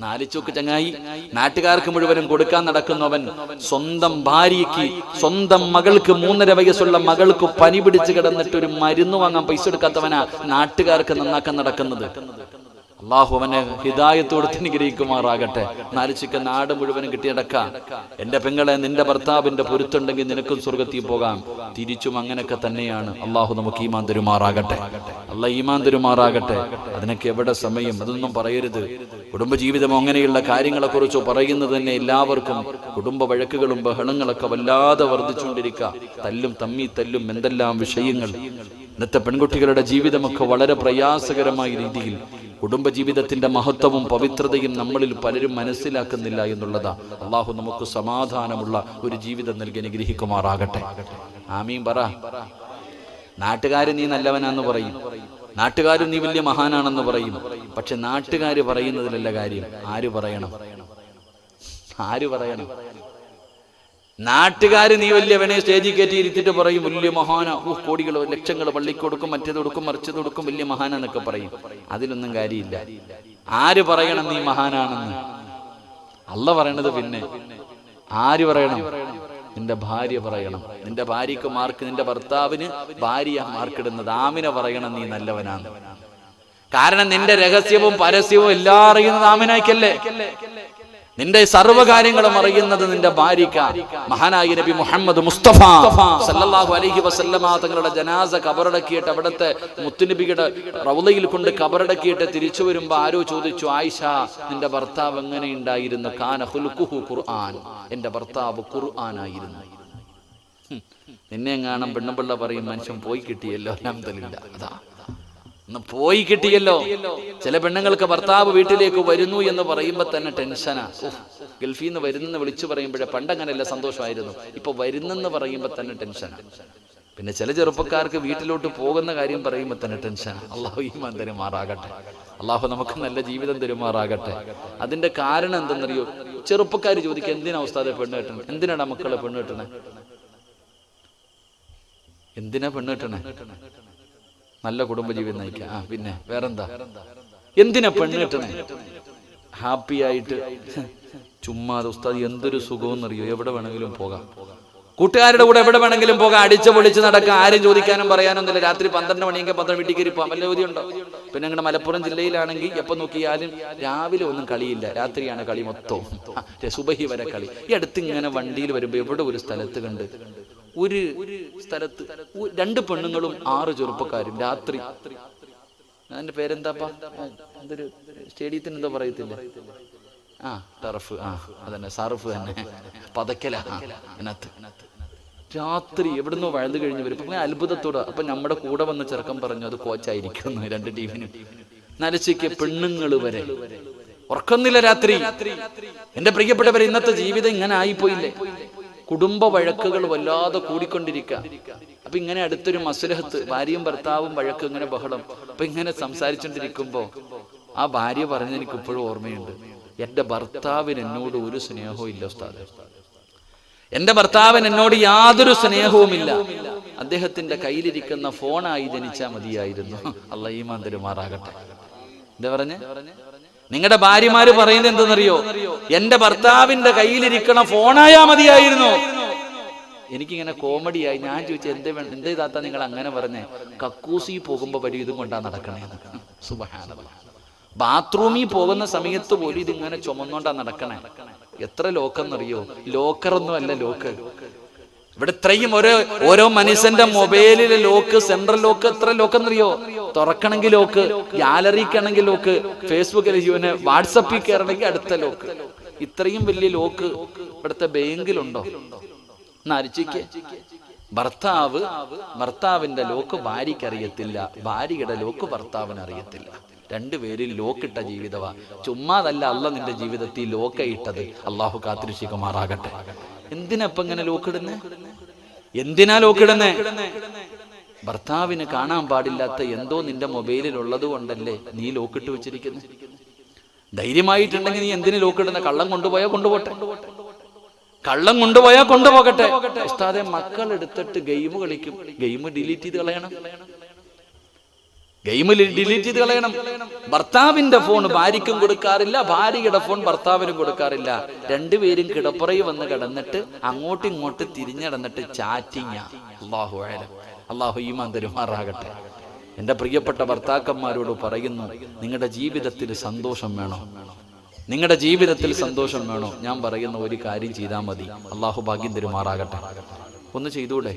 4 ചൂക്ക് ചങ്ങായി, നാട്ടുകാർക്ക് മുഴുവനും കൊടുക്കാൻ നടക്കുന്നവൻ സ്വന്തം ഭാര്യയ്ക്ക്, സ്വന്തം മകൾക്ക്, 3.5 വയസ്സുള്ള മകൾക്ക് പനി പിടിച്ച് കിടന്നിട്ട് ഒരു മരുന്ന് വാങ്ങാൻ പൈസ എടുക്കാത്തവനാ നാട്ടുകാർക്ക് നന്നാക്കാൻ നടക്കുന്നത്. അള്ളാഹു അവനെ ഹിദായത്തോട് അനുഗ്രഹിക്കുമാറാകട്ടെ. 4 ചുക്ക് നാട് മുഴുവനും കിട്ടിയടക്കാം. എന്റെ പെങ്ങളെ, നിന്റെ ഭർത്താവിന്റെ പൊരുത്തുണ്ടെങ്കിൽ നിനക്കും സ്വർഗത്തിൽ പോകാം. തിരിച്ചും അങ്ങനെയൊക്കെ തന്നെയാണ്. അള്ളാഹു നമുക്ക് ഈമാൻ തരുമാറാകട്ടെ. അള്ളാഹ് ഈമാൻ തരുമാറാകട്ടെ. അതിനൊക്കെ എവിടെ സമയം? അതൊന്നും പറയരുത്. കുടുംബജീവിതം അങ്ങനെയുള്ള കാര്യങ്ങളെ കുറിച്ച് പറയുന്നത് തന്നെ എല്ലാവർക്കും കുടുംബ വഴക്കുകളും ബഹളങ്ങളൊക്കെ വല്ലാതെ വർദ്ധിച്ചുകൊണ്ടിരിക്കുക. തല്ലും തല്ലും എന്തെല്ലാം വിഷയങ്ങൾ. ഇന്നത്തെ പെൺകുട്ടികളുടെ ജീവിതമൊക്കെ വളരെ പ്രയാസകരമായ രീതിയിൽ കുടുംബജീവിതത്തിന്റെ മഹത്വവും പവിത്രതയും നമ്മളിൽ പലരും മനസ്സിലാക്കുന്നില്ല എന്നുള്ളതാ. അള്ളാഹു നമുക്ക് സമാധാനമുള്ള ഒരു ജീവിതം നൽകി അനുഗ്രഹിക്കുമാറാകട്ടെ. ആമീൻ പറ. നാട്ടുകാര് നീ നല്ലവനാന്ന് പറയും, നാട്ടുകാരും നീ വലിയ മഹാനാണെന്ന് പറയും. പക്ഷെ നാട്ടുകാര് പറയുന്നതിലല്ല കാര്യം. ആര് പറയണം? നാട്ടുകാര് നീ വലിയവനെ സ്റ്റേജിൽ കയറ്റി ഇരുത്തിട്ട് പറയും വലിയ മഹാന, കോടികളോ ലക്ഷങ്ങളോ പള്ളിക്ക് കൊടുക്കും, മറ്റേത് കൊടുക്കും, മറിച്ചത് കൊടുക്കും, വലിയ മഹാന എന്നൊക്കെ പറയും. അതിലൊന്നും കാര്യമില്ല. ആര് പറയണം നീ മഹാനാണെന്ന്? അല്ല പറയണത്. പിന്നെ ആര് പറയണം? നിന്റെ ഭാര്യ പറയണം. നിന്റെ ഭാര്യക്ക് മാർക്ക്, നിന്റെ ഭർത്താവിന് ഭാര്യ മാർക്കിടുന്നത്. ആമിന പറയണം നീ നല്ലവനാണ്. കാരണം നിന്റെ രഹസ്യവും പരസ്യവും എല്ലാം അറിയുന്നത് ആമിനായിക്കല്ലേ. നിന്റെ സർവ്വകാര്യങ്ങളും അറിയുന്നത് നിന്റെ ഭാര്യക്ക. മഹാനായ നബി മുഹമ്മദ് മുസ്തഫ സല്ലല്ലാഹു അലൈഹി വസല്ലമ തങ്ങളുടെ ജനാസ കബറടക്കിയിട്ട് അവിടുത്തെ മുത്തുനബിയുടെ റൗളയിൽ കൊണ്ട് കബറടക്കിയിട്ട് തിരിച്ചു വരുമ്പോ ആരോ ചോദിച്ചു, ആയിഷ നിന്റെ ഭർത്താവ് എങ്ങനെ ഉണ്ടായിരുന്നു? കാന ഖുൽഖുഹു ഖുർആൻ, എന്റെ ഭർത്താവ് ഖുർആനായിരുന്നു. നിന്നെ കാണാൻ പെണ്ണുപിള്ള പറയും, മനുഷ്യൻ പോയി കിട്ടിയല്ലോ, അൽഹംദുലില്ലാ. അതാ പോയി കിട്ടിയല്ലോ. ചില പെണ്ണുങ്ങൾക്ക് ഭർത്താവ് വീട്ടിലേക്ക് വരുന്നു എന്ന് പറയുമ്പോ തന്നെ ടെൻഷനാ. ഗൾഫിൽ നിന്ന് വരുന്നെന്ന് വിളിച്ചു പറയുമ്പോഴേ, പണ്ടങ്ങനെയല്ല സന്തോഷമായിരുന്നു, ഇപ്പൊ വരുന്നെന്ന് പറയുമ്പോ തന്നെ ടെൻഷനാ. പിന്നെ ചില ചെറുപ്പക്കാർക്ക് വീട്ടിലോട്ട് പോകുന്ന കാര്യം പറയുമ്പോ തന്നെ ടെൻഷനാ. അള്ളാഹു ഈമാൻ തരുമാറാകട്ടെ. അള്ളാഹു നമുക്ക് നല്ല ജീവിതം തരുമാറാകട്ടെ. അതിന്റെ കാരണം എന്തെന്നറിയോ? ചെറുപ്പക്കാർ ചോദിക്കുക, എന്തിനാ ഉസ്താദെ പെണ്ണ് കെട്ടണേ? എന്തിനാണ് മക്കളെ പെണ്ണ് കെട്ടണേ? എന്തിനാ പെണ്ണ് കെട്ടണേ? നല്ല കുടുംബജീവിതം നയിക്കാം. പിന്നെ വേറെന്താ? എന്തിനാ പെണ്ണ് കെട്ടണേ? ഹാപ്പി ആയിട്ട് ചുമ്മാ. ഉസ്താദ് എന്തൊരു സുഖമെന്നറിയോ? എവിടെ വേണമെങ്കിലും പോകാം, കൂട്ടുകാരുടെ കൂടെ എവിടെ വേണമെങ്കിലും പോകാം, അടിച്ചു പൊളിച്ച് നടക്കാം, ആരും ചോദിക്കാനും പറയാനൊന്നുമില്ല. രാത്രി 12 മണിയൊക്കെ 12 വീട്ടിൽ കയറി പോകാം, വല്ല ജോലിയുണ്ടോ? പിന്നെ ഞങ്ങളുടെ മലപ്പുറം ജില്ലയിലാണെങ്കിൽ എപ്പോൾ നോക്കിയാലും രാവിലെ ഒന്നും കളിയില്ല, രാത്രിയാണ് കളി മൊത്തം, സുബഹി വരെ കളി. ഈ അടുത്ത് ഇങ്ങനെ വണ്ടിയിൽ വരുമ്പോൾ എവിടെ ഒരു സ്ഥലത്ത് കണ്ട്, ഒരു സ്ഥലത്ത് 2 പെണ്ണുങ്ങളും 6 ചെറുപ്പക്കാരും രാത്രി. അതിന്റെ പേരെന്താപ്പാ? എന്തൊരു സ്റ്റേഡിയത്തിന് എന്തോ പറയത്തില്ല, ടർഫ്, അതന്നെ, സർഫ് തന്നെ, പതക്കല. അതിനകത്ത് രാത്രി എവിടുന്നോ വഴുതു കഴിഞ്ഞ് വരും. അപ്പൊ അത്ഭുതത്തോടെ. അപ്പൊ നമ്മുടെ കൂടെ വന്ന ചെറുക്കൻ പറഞ്ഞു, അത് കോച്ചായിരിക്കുന്നു 2 ടീമിനും. നരച്ചയ്ക്ക് പെണ്ണുങ്ങള് വരെ ഉറക്കുന്നില്ല രാത്രി. എന്റെ പ്രിയപ്പെട്ടവരെ, ഇന്നത്തെ ജീവിതം ഇങ്ങനെ ആയിപ്പോയില്ലേ? കുടുംബ വഴക്കുകൾ വല്ലാതെ കൂടിക്കൊണ്ടിരിക്കുക. അപ്പൊ ഇങ്ങനെ അടുത്തൊരു മസ്ലഹത്ത്, ഭാര്യയും ഭർത്താവും വഴക്ക്, ഇങ്ങനെ ബഹളം. അപ്പൊ ഇങ്ങനെ സംസാരിച്ചോണ്ടിരിക്കുമ്പോ ആ ഭാര്യ പറഞ്ഞ എനിക്ക് ഇപ്പോഴും ഓർമ്മയുണ്ട്, എന്റെ ഭർത്താവിന് എന്നോട് ഒരു സ്നേഹവും ഇല്ല ഉസ്താദ്. എന്റെ ഭർത്താവിന് എന്നോട് യാതൊരു സ്നേഹവുമില്ല. അദ്ദേഹത്തിന്റെ കയ്യിലിരിക്കുന്ന ഫോണായി ജനിച്ചാൽ മതിയായിരുന്നു. അല്ലാഹു ഈമാൻ തരുമാറാകട്ടെ. എന്താ പറഞ്ഞേ? നിങ്ങളുടെ ഭാര്യമാര് പറയുന്നത് എന്തെന്നറിയോ? എന്റെ ഭർത്താവിന്റെ കയ്യിലിരിക്കണ ഫോണായാ മതിയായിരുന്നു. എനിക്കിങ്ങനെ കോമഡിയായി. ഞാൻ ചോദിച്ചു, എന്തേ താത്ത നിങ്ങൾ അങ്ങനെ പറഞ്ഞേ? കക്കൂസി പോകുമ്പോ വരും ഇതും കൊണ്ടാ നടക്കണേന്ന്. സുബ്ഹാനല്ലാഹ്. ബാത്റൂമിൽ പോകുന്ന സമയത്ത് പോലും ഇതിങ്ങനെ ചുമന്നോണ്ടാ നടക്കണേ. എത്ര ലോക്കെന്നറിയോ? ലോക്കറൊന്നും അല്ല ലോക്ക്. ഇവിടെ ഇത്രയും ഓരോ മനുഷ്യന്റെ മൊബൈലിലെ ലോക്ക്, സെൻട്രൽ ലോക്ക്, എത്ര ലോക്കെന്നറിയോ? തുറക്കണമെങ്കിൽ ലോക്ക്, ഗാലറിക്കാണെങ്കിൽ ലോക്ക്, ഫേസ്ബുക്കിൽ വാട്സപ്പിൽ കയറണമെങ്കിൽ അടുത്ത ലോക്ക്. ഇത്രയും വലിയ ലോക്ക് ഇവിടുത്തെ ബാങ്കിലുണ്ടോ? എന്നരിച്ചിക്ക്. ഭർത്താവിന്റെ ലോക്ക് ഭാര്യയ്ക്ക് അറിയത്തില്ല, ഭാര്യയുടെ ലോക്ക് ഭർത്താവിന് അറിയത്തില്ല. 2 പേരിൽ ലോക്കിട്ട ജീവിതവാ. ചുമ്മാതല്ല അല്ല നിന്റെ ജീവിതത്തിൽ ലോക്ക ഇട്ടത്. അള്ളാഹു കാത്തിരക്ഷിക്കുമാറാകട്ടെ. എന്തിനപ്പം ഇങ്ങനെ ലോക്കിടുന്നേ? എന്തിനാ ലോക്കിടുന്നേ? ഭർത്താവിന് കാണാൻ പാടില്ലാത്ത എന്തോ നിന്റെ മൊബൈലിൽ ഉള്ളത് കൊണ്ടല്ലേ നീ ലോക്കിട്ട് വെച്ചിരിക്കുന്നത്. ധൈര്യമായിട്ടുണ്ടെങ്കിൽ നീ എന്തിനു ലോക്കിടുന്ന? കള്ളം കൊണ്ടുപോയാ കൊണ്ടുപോട്ടെ, കള്ളം കൊണ്ടുപോയാ കൊണ്ടുപോകട്ടെ. ഉസ്താദെ, മക്കൾ എടുത്തിട്ട് ഗെയിം കളിക്കും, ഗെയിം ഡിലീറ്റ് ചെയ്ത് കളയണം, ഭർത്താവിന്റെ ഫോൺ ഭാര്യയ്ക്കും കൊടുക്കാറില്ല, ഭാര്യയുടെ ഫോൺ ഭർത്താവിനും കൊടുക്കാറില്ല. 2 പേരും കിടപ്പുറയിൽ വന്ന് കിടന്നിട്ട് അങ്ങോട്ടും ഇങ്ങോട്ടും തിരിഞ്ഞിടന്നിട്ട് ചാറ്റിങ്. അല്ലാഹു അലം. അല്ലാഹു ഈമാൻ തരുമാറാകട്ടെ. എന്റെ പ്രിയപ്പെട്ട ഭർത്താക്കന്മാരോട് പറയുന്നു, നിങ്ങളുടെ ജീവിതത്തിൽ സന്തോഷം വേണോ? നിങ്ങളുടെ ജീവിതത്തിൽ സന്തോഷം വേണോ? ഞാൻ പറയുന്ന ഒരു കാര്യം ചെയ്താൽ മതി. അല്ലാഹു ഭാഗ്യം തരുമാറാകട്ടെ. ഒന്ന് ചെയ്തൂടെ?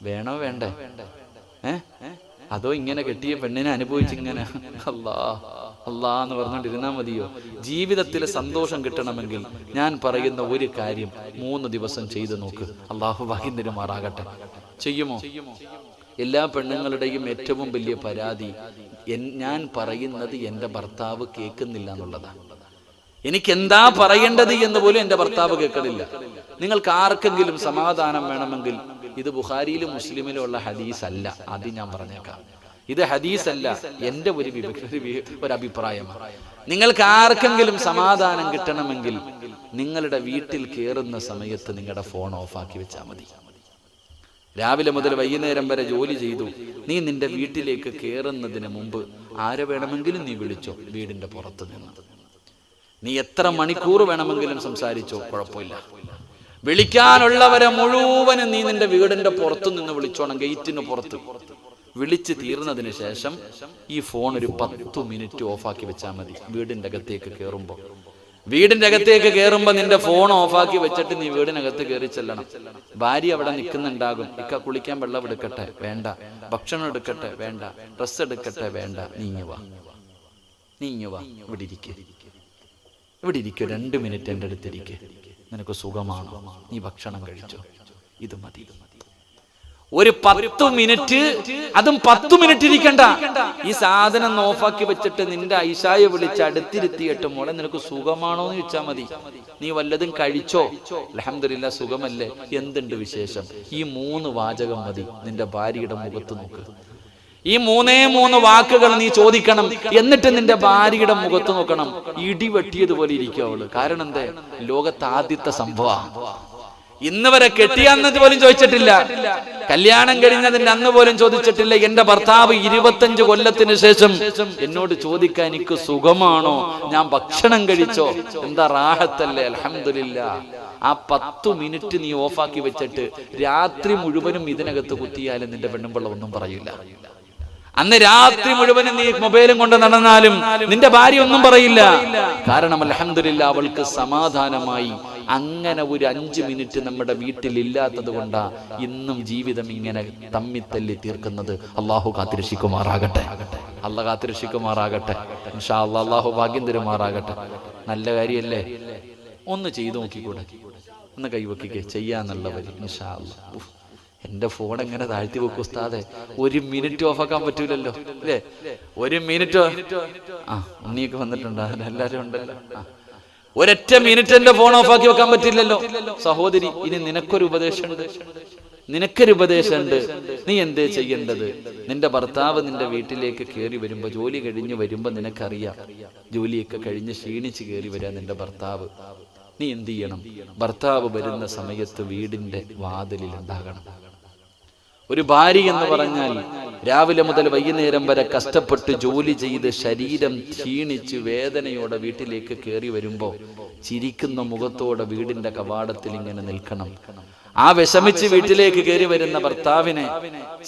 വേണോ വേണ്ടേ? അതോ ഇങ്ങനെ കെട്ടിയ പെണ്ണിനെ അനുഭവിച്ചിങ്ങനെ അല്ലാ എന്ന് പറഞ്ഞോണ്ടിരുന്നാ മതിയോ? ജീവിതത്തിൽ സന്തോഷം കിട്ടണമെങ്കിൽ ഞാൻ പറയുന്ന ഒരു കാര്യം 3 ദിവസം ചെയ്തു നോക്ക്. അല്ലാഹു ഭാഗ്യം തരുമാറാകട്ടെ. ചെയ്യുമോ? എല്ലാ പെണ്ണുങ്ങളുടെയും ഏറ്റവും വലിയ പരാതി, ഞാൻ പറയുന്നത് എൻ്റെ ഭർത്താവ് കേൾക്കുന്നില്ല എന്നുള്ളതാണ്. എനിക്ക് എന്താ പറയേണ്ടത് എന്ന് പോലും എൻ്റെ ഭർത്താവ് കേൾക്കണില്ല. നിങ്ങൾക്ക് ആർക്കെങ്കിലും സമാധാനം വേണമെങ്കിൽ ഇത് ബുഖാരിയിലും മുസ്ലിമിലും ഉള്ള ഹദീസ് അല്ല. അത് ഞാൻ പറഞ്ഞേക്കാം. ഇത് ഹദീസ് അല്ല, എൻ്റെ ഒരു അഭിപ്രായമാണ്. നിങ്ങൾക്ക് ആർക്കെങ്കിലും സമാധാനം കിട്ടണമെങ്കിൽ നിങ്ങളുടെ വീട്ടിൽ കയറുന്ന സമയത്ത് നിങ്ങളുടെ ഫോൺ ഓഫാക്കി വെച്ചാൽ മതി. രാവിലെ മുതൽ വൈകുന്നേരം വരെ ജോലി ചെയ്തു, നീ നിന്റെ വീട്ടിലേക്ക് കയറുന്നതിന് മുമ്പ് ആരെ വേണമെങ്കിലും നീ വിളിച്ചോ, വീടിന്റെ പുറത്ത് നിന്ന്. നീ എത്ര മണിക്കൂർ വേണമെങ്കിലും സംസാരിച്ചോ, കുഴപ്പമില്ല. വിളിക്കാനുള്ളവരെ മുഴുവനും നീ നിന്റെ വീടിന്റെ പുറത്തു നിന്ന് വിളിച്ചോണം, ഗേറ്റിന് പുറത്ത്. വിളിച്ച് തീർന്നതിന് ശേഷം ഈ ഫോൺ ഒരു 10 മിനിറ്റ് ഓഫാക്കി വെച്ചാൽ മതി. വീടിന്റെ അകത്തേക്ക് കയറുമ്പോ നിന്റെ ഫോൺ ഓഫാക്കി വെച്ചിട്ട് നീ വീടിനകത്ത് കയറി ചെല്ലണം. ഭാര്യ അവിടെ നിൽക്കുന്നുണ്ടാകും. ഇക്ക കുളിക്കാൻ വെള്ളം എടുക്കട്ടെ, വേണ്ട. ഭക്ഷണം എടുക്കട്ടെ, വേണ്ട. ഡ്രസ്സ് എടുക്കട്ടെ, വേണ്ട. നീങ്ങി വാ, ഇവിടെ ഇരിക്കുക. 2 മിനിറ്റ് എൻ്റെ അടുത്തിരിക്കുക. നിനക്ക് സുഖമാണോ? നീ ഭക്ഷണം കഴിച്ചോ? ഇത് മതി. ഒരു 10 മിനിറ്റ്, അതും 10 മിനിറ്റ് ഇരിക്കണ്ട. ഈ സാധനം ഓഫാക്കി വെച്ചിട്ട് നിന്റെ ഐഷായെ വിളിച്ച് അടുത്തിരുത്തിയിട്ട്, മോളെ നിനക്ക് സുഖമാണോ എന്ന് ചോദിച്ചാൽ മതി. നീ വല്ലതും കഴിച്ചോ? അൽഹംദുലില്ലാ സുഖമല്ലേ, എന്തുണ്ട് വിശേഷം? ഈ 3 വാചകം മതി. നിന്റെ ഭാര്യയുടെ മുഖത്ത് നോക്ക്. ഈ 3 വാക്കുകൾ നീ ചോദിക്കണം. എന്നിട്ട് നിന്റെ ഭാര്യയുടെ മുഖത്ത് നോക്കണം. ഇടി വെട്ടിയതുപോലെ ഇരിക്കും അവള്. കാരണം എന്തേ? ലോകത്ത് ആദ്യത്തെ സംഭവം. ഇന്ന് വരെ കെട്ടിയാന്നത് പോലും ചോദിച്ചിട്ടില്ല, കല്യാണം കഴിഞ്ഞതിന്റെ അന്ന് പോലും ചോദിച്ചിട്ടില്ല. എന്റെ ഭർത്താവ് 25 കൊല്ലത്തിന് ശേഷം എന്നോട് ചോദിക്കാൻ, എനിക്ക് സുഖമാണോ, ഞാൻ ഭക്ഷണം കഴിച്ചോ, എന്താ റാഹത്തല്ലേ, അൽഹംദുലില്ലാ. ആ 10 മിനിറ്റ് നീ ഓഫാക്കി വെച്ചിട്ട് രാത്രി മുഴുവനും ഇതിനകത്ത് കുത്തിയാലും നിന്റെ പെണ്ണുമ്പിള്ള ഒന്നും പറയില്ല. അന്ന് രാത്രി മുഴുവനും നീ മൊബൈലും കൊണ്ട് നടന്നാലും നിന്റെ ഭാര്യ ഒന്നും പറയില്ല. കാരണം അൽഹംദുലില്ലാ അവൾക്ക് സമാധാനമായി. അങ്ങനെ ഒരു 5 മിനിറ്റ് നമ്മുടെ വീട്ടിൽ ഇല്ലാത്തത് കൊണ്ടാ ഇന്നും ജീവിതം ഇങ്ങനെ തമ്മിത്തല്ലി തീർക്കുന്നത്. അള്ളാഹു കാത്തിരക്ഷിക്കുമാറാകട്ടെ, ഇൻഷാ അല്ലാഹ്. അള്ളാഹു ഭാഗ്യം തരുമാറാകട്ടെ. നല്ല കാര്യല്ലേ? ഒന്ന് ചെയ്തു നോക്കിക്കൂടെ? ഒന്ന് കൈവക്കിക്കേ, ചെയ്യാന്നുള്ളവര്. ഇൻഷാ അല്ലാഹ്. എന്റെ ഫോൺ എങ്ങനെ താഴ്ത്തി വെക്കും ഉസ്താദെ? 1 മിനിറ്റ് ഓഫാക്കാൻ പറ്റൂലല്ലോ അല്ലേ? 1 മിനിറ്റ്. ഉണ്ണിയൊക്കെ വന്നിട്ടുണ്ടോ? എല്ലാരും ഉണ്ടല്ലോ. ഒരൊറ്റ മിനിറ്റ് എന്റെ ഫോൺ ഓഫാക്കി വെക്കാൻ പറ്റില്ലല്ലോ. സഹോദരി, ഇനി നിനക്കൊരു ഉപദേശമുണ്ട്. നീ എന്തേ ചെയ്യേണ്ടത്? നിന്റെ ഭർത്താവ് നിന്റെ വീട്ടിലേക്ക് കയറി വരുമ്പോ, ജോലി കഴിഞ്ഞ് വരുമ്പോ, നിനക്കറിയാം ജോലിയൊക്കെ കഴിഞ്ഞ് ക്ഷീണിച്ച് കയറി വരാൻ നിന്റെ ഭർത്താവ്. നീ എന്ത് ചെയ്യണം? ഭർത്താവ് വരുന്ന സമയത്ത് വീടിന്റെ വാതിലിൽ ഉണ്ടാകണം. ഒരു ഭാര്യ എന്ന് പറഞ്ഞാൽ രാവിലെ മുതൽ വൈകുന്നേരം വരെ കഷ്ടപ്പെട്ട് ജോലി ചെയ്ത് ശരീരം ക്ഷീണിച്ച് വേദനയോടെ വീട്ടിലേക്ക് കയറി വരുമ്പോ ചിരിക്കുന്ന മുഖത്തോടെ വീടിന്റെ കവാടത്തിൽ ഇങ്ങനെ നിൽക്കണം. ആ വിഷമിച്ച് വീട്ടിലേക്ക് കയറി വരുന്ന ഭർത്താവിനെ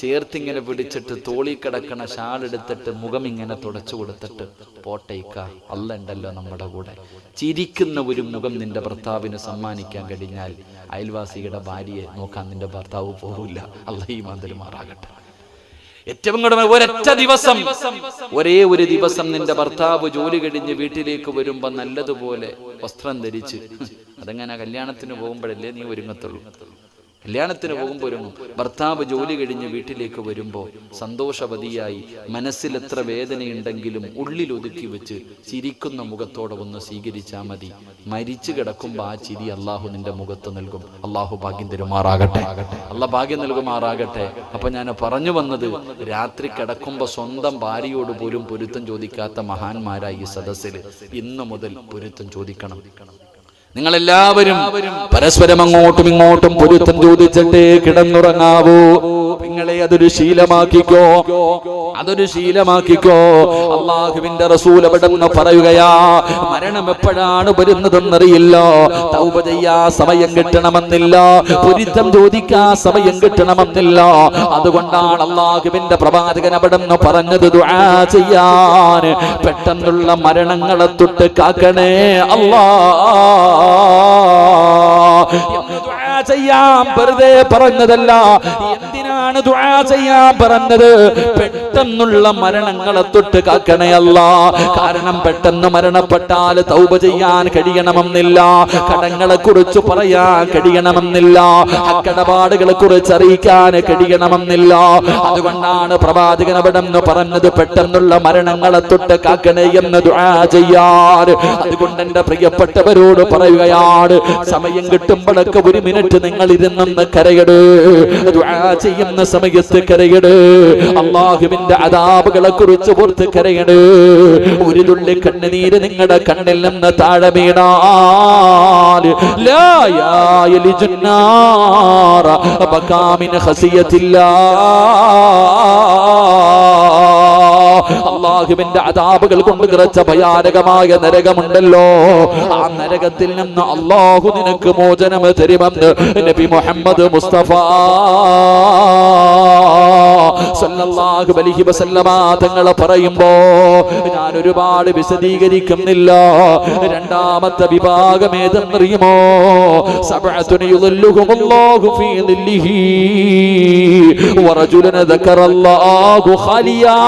ചേർത്തിങ്ങനെ പിടിച്ചിട്ട് തോളി കിടക്കണ ഷാൾ എടുത്തിട്ട് മുഖം ഇങ്ങനെ തുടച്ചു കൊടുത്തിട്ട്, പോട്ടേക്ക, അല്ല ഉണ്ടല്ലോ നമ്മുടെ കൂടെ. ചിരിക്കുന്ന ഒരു മുഖം നിന്റെ ഭർത്താവിന് സമ്മാനിക്കാൻ കഴിഞ്ഞാൽ അയൽവാസിയുടെ ഭാര്യയെ നോക്കാൻ നിന്റെ ഭർത്താവ് പോകില്ല. അല്ലാഹു ഈമാൻ തരുമാറാകട്ടെ. ഏറ്റവും കൂടുതൽ ഒരേ ഒരു ദിവസം നിന്റെ ഭർത്താവ് ജോലി കഴിഞ്ഞ് വീട്ടിലേക്ക് വരുമ്പോ നല്ലതുപോലെ വസ്ത്രം ധരിച്ച്, അതെങ്ങനെ കല്യാണത്തിന് പോകുമ്പോഴല്ലേ നീ ഒരുങ്ങത്തുള്ളൂ. കല്യാണത്തിന് പോകുമ്പോൾ ഒരുങ്ങും. ഭർത്താവ് ജോലി കഴിഞ്ഞ് വീട്ടിലേക്ക് വരുമ്പോൾ സന്തോഷവതിയായി, മനസ്സിൽ എത്ര വേദനയുണ്ടെങ്കിലും ഉള്ളിൽ ഒതുക്കി വെച്ച് ചിരിക്കുന്ന മുഖത്തോടെ ഒന്ന് സ്വീകരിച്ചാൽ മതി. മരിച്ചു കിടക്കുമ്പോൾ ആ ചിരി അള്ളാഹു നിന്റെ മുഖത്ത് നൽകും. അള്ളാഹു ഭാഗ്യം തരുമാറാകട്ടെ, അള്ളാഹ് ഭാഗ്യം നൽകുമാറാകട്ടെ. അപ്പൊ ഞാൻ പറഞ്ഞു വന്നത്, രാത്രി കിടക്കുമ്പോ സ്വന്തം ഭാര്യയോട് പോലും പൊരുത്തം ചോദിക്കാത്ത മഹാന്മാരായി ഈ സദസ്സിൽ ഇന്നു മുതൽ പൊരുത്തം ചോദിക്കണം. നിങ്ങളെല്ലാവരും പരസ്പരം അങ്ങോട്ടും ഇങ്ങോട്ടും പൊരുത്തം ചോദിച്ചിട്ടേ കിടന്നുറങ്ങാവൂ. നിങ്ങളെ അതൊരു ശീലമാക്കിക്കോ. അള്ളാഹുവിന്റെ റസൂൽ അവിടെന്ന് പറയുകയാ, മരണം എപ്പോഴാണ് വരുന്നതെന്നറിയില്ല. തൗബ ചെയ്യാ സമയം കിട്ടണമെന്നില്ല, പൊരുത്തം ചോദിക്കാ സമയം കിട്ടണമെന്നില്ല. അതുകൊണ്ടാണ് അള്ളാഹുവിന്റെ പ്രവാചകൻ അവിടെന്ന് പറഞ്ഞത്, ദുആ ചെയ്യാൻ, പെട്ടെന്നുള്ള മരണങ്ങളെ തൊട്ട് കാക്കണേ അല്ലാഹ്. ചെയ്യാൻ വെറുതെ പറഞ്ഞതല്ല. എന്തിനാണ് ദുആ ചെയ്യാൻ പറഞ്ഞത്? പെട്ടെന്നുള്ള മരണങ്ങളെ തൊട്ട് കാക്കണേ അല്ലാഹ്. കാരണം പെട്ടെന്ന് മരണപ്പെട്ടാൽ തൗബ ചെയ്യാൻ കഴിയണമെന്നില്ല, കടങ്ങളെ കുറിച്ച് പറയാൻ കഴിയണമെന്നില്ല, അക്കടപാടുകളെ കുറിച്ച് അറിയിക്കാൻ കഴിയണമെന്നില്ല. അതുകൊണ്ടാണ് പ്രവാചകൻ അവിടെന്ന് പറഞ്ഞത്, പെട്ടെന്നുള്ള മരണങ്ങളെ തൊട്ട് കാക്കണേ എന്ന് ദുആ ചെയ്യാൻ. അതുകൊണ്ട് എന്റെ പ്രിയപ്പെട്ടവരോട് പറയുകയാണ്, സമയം കിട്ടുമ്പോഴൊക്കെ 1 മിനിറ്റ് നിങ്ങൾ ഇരുന്നെന്ന് കരയട്. ദുആ ചെയ്യുന്ന സമയത്ത് കരയട്. അല്ലാഹുവിന്റെ അദാബുകളെ കുറിച്ച് ഓർത്ത് കരയട്. ഒരു തുള്ളി കണ്ണുനീര് നിങ്ങളുടെ കണ്ണിൽ നിന്ന് താഴെ വീണാൽ ലാ യലിജുന്നാറ ബകാമിൻ ഖസിയത്തില്ലാ. അള്ളാഹുവിന്റെ അദാബുകൾ കൊണ്ട് കിറച്ച ഭയാനകമായ നരകമുണ്ടല്ലോ, ആ നരകത്തിൽ നിന്ന് അള്ളാഹു നിനക്ക് മോചനം തരുമെന്ന് നബി മുഹമ്മദ് മുസ്തഫ സല്ലല്ലാഹു അലൈഹി വസല്ലമ തങ്ങൾ പറയുമ്പോ ഞാൻ ഒരുപാട് വിശദീകരിക്കുന്നില്ല. രണ്ടാമത്തെ വിഭാഗം ഏതെന്നറിയുമോ? സബഅത്തുൻ യുദല്ലുഹുമുല്ലാഹു ഫീ ദില്ലിഹി വറജുലൻ ദക്കറല്ലാഹു ഖാലിയാ.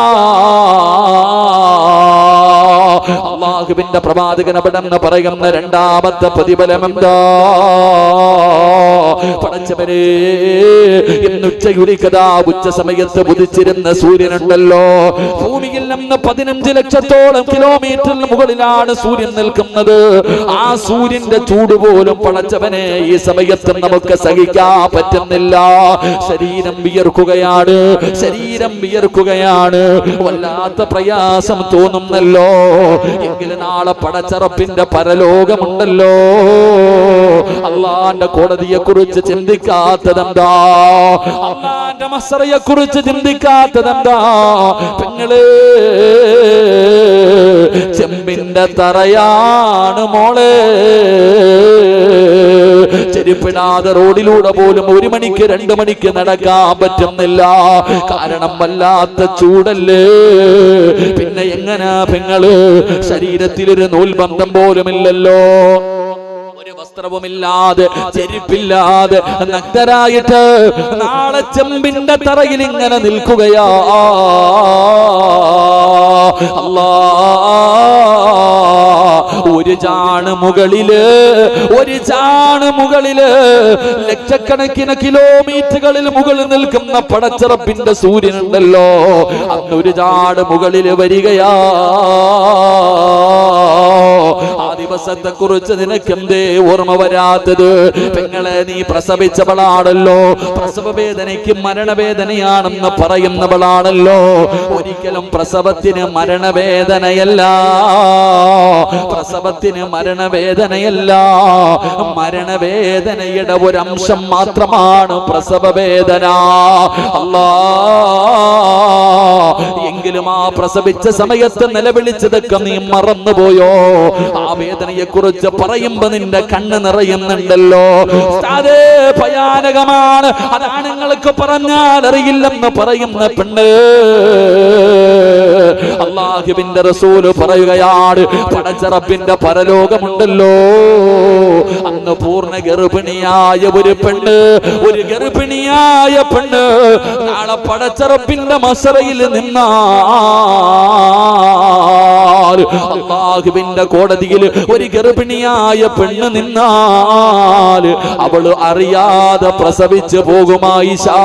അള്ളാഹുവിന്റെ പ്രവാചകൻ അവിടെന്ന് പറയുന്ന രണ്ടാമത്തെ പ്രതിഫലം എന്താ? പടച്ചവനെ, ഇന്നുച്ചയുരിക്കതാ ഉച്ച സമയത്ത് ഉദിച്ചിരുന്ന സൂര്യനുണ്ടല്ലോ, ഭൂമിയിൽ നിന്ന് 15 ലക്ഷത്തോളം കിലോമീറ്റർ മുകളിലാണ് സൂര്യൻ നിൽക്കുന്നത്. ആ സൂര്യന്റെ ചൂട് പോലും പടച്ചവനെ ഈ സമയത്ത് നമുക്ക് സഹിക്കാൻ പറ്റുന്നില്ല. ശരീരം വിയർക്കുകയാണ്, ശരീരം വിയർക്കുകയാണ്, വല്ലാത്ത പ്രയാസം തോന്നുന്നല്ലോ. എങ്കിലും നാളെ പടച്ചറപ്പിന്റെ പരലോകമുണ്ടല്ലോ. അള്ളാന്റെ കോടതിയെ കുറിച്ച് ചിന്തിക്കാത്തതെന്താ? അള്ളാന്റെ മസ്റയെ കുറിച്ച് ചിന്തിക്കാത്തതെന്താ? പെങ്ങളെ, ചെമ്പിന്റെ തറയാണ് മോളെ. ചെരുപ്പിടാതെ റോഡിലൂടെ പോലും 1 മണിക്ക് 2 മണിക്ക് നടക്കാൻ പറ്റുന്നില്ല. കാരണം വല്ലാത്ത ചൂടല്ലേ. പിന്നെ എങ്ങനാ പെങ്ങള്? ശരീരത്തിലൊരു നൂൽബന്ധം പോലുമില്ലല്ലോ, ഒരു വസ്ത്രവുമില്ലാതെ ചെരുപ്പില്ലാതെ നഗ്നരായിട്ട് നാളെ ചെമ്പിന്റെ തറയിൽ ഇങ്ങനെ നിൽക്കുകയാ. അല്ലാ, ഒരു ചാണ് മുകളില് ലക്ഷക്കണക്കിന് കിലോമീറ്ററുകളിൽ മുകളിൽ നിൽക്കുന്ന പടച്ചറപ്പിന്റെ സൂര്യനുണ്ടല്ലോ, അന്നൊരു ചാട് മുകളിൽ വരികയാ. ആ ദിവസത്തെ കുറിച്ച് നിനക്കെന്തേ ഓർമ്മ വരാത്തത്? പെങ്ങളെ, നീ പ്രസവിച്ചവളാണല്ലോ, പ്രസവ വേദനയ്ക്ക് മരണവേദനയാണെന്ന് പറയുന്നവളാണല്ലോ. ഒരിക്കലും പ്രസവത്തിന് മരണവേദനയല്ല, പ്രസവത്തിന് മരണവേദനയല്ല. മരണവേദനയുടെ ഒരംശം മാത്രമാണ് പ്രസവ വേദന. അല്ലാ, എങ്കിലും ആ പ്രസവിച്ച സമയത്ത് നിലവിളിച്ചതൊക്കെ നീ മറന്നുപോയോ? ആ വേദനയെ കുറിച്ച് പറയുമ്പോ നിന്റെ കണ്ണ് നിറയുന്നുണ്ടല്ലോ. അതേ ഭയാനകമാണ്. അതാണ് നിങ്ങൾക്ക് പറഞ്ഞാൽ അറിയില്ലെന്ന് പറയുന്ന പെണ്ണ്. അല്ലാഹുവിന്റെ റസൂല് പറയുകയാണ്, പടച്ചറപ്പിന്റെ പരലോകമുണ്ടല്ലോ, അന്ന് പൂർണ്ണ ഗർഭിണിയായ ഒരു ഗർഭിണിയായ പെണ്ണ് നാളെ പടച്ചറപ്പിന്റെ മസറയിൽ നിന്നാൽ, അല്ലാഹുവിന്റെ കോടതിയിൽ ഒരു ഗർഭിണിയായ പെണ്ണ് നിന്നാൽ അവള് അറിയാതെ പ്രസവിച്ചു പോകുമായിഷാ.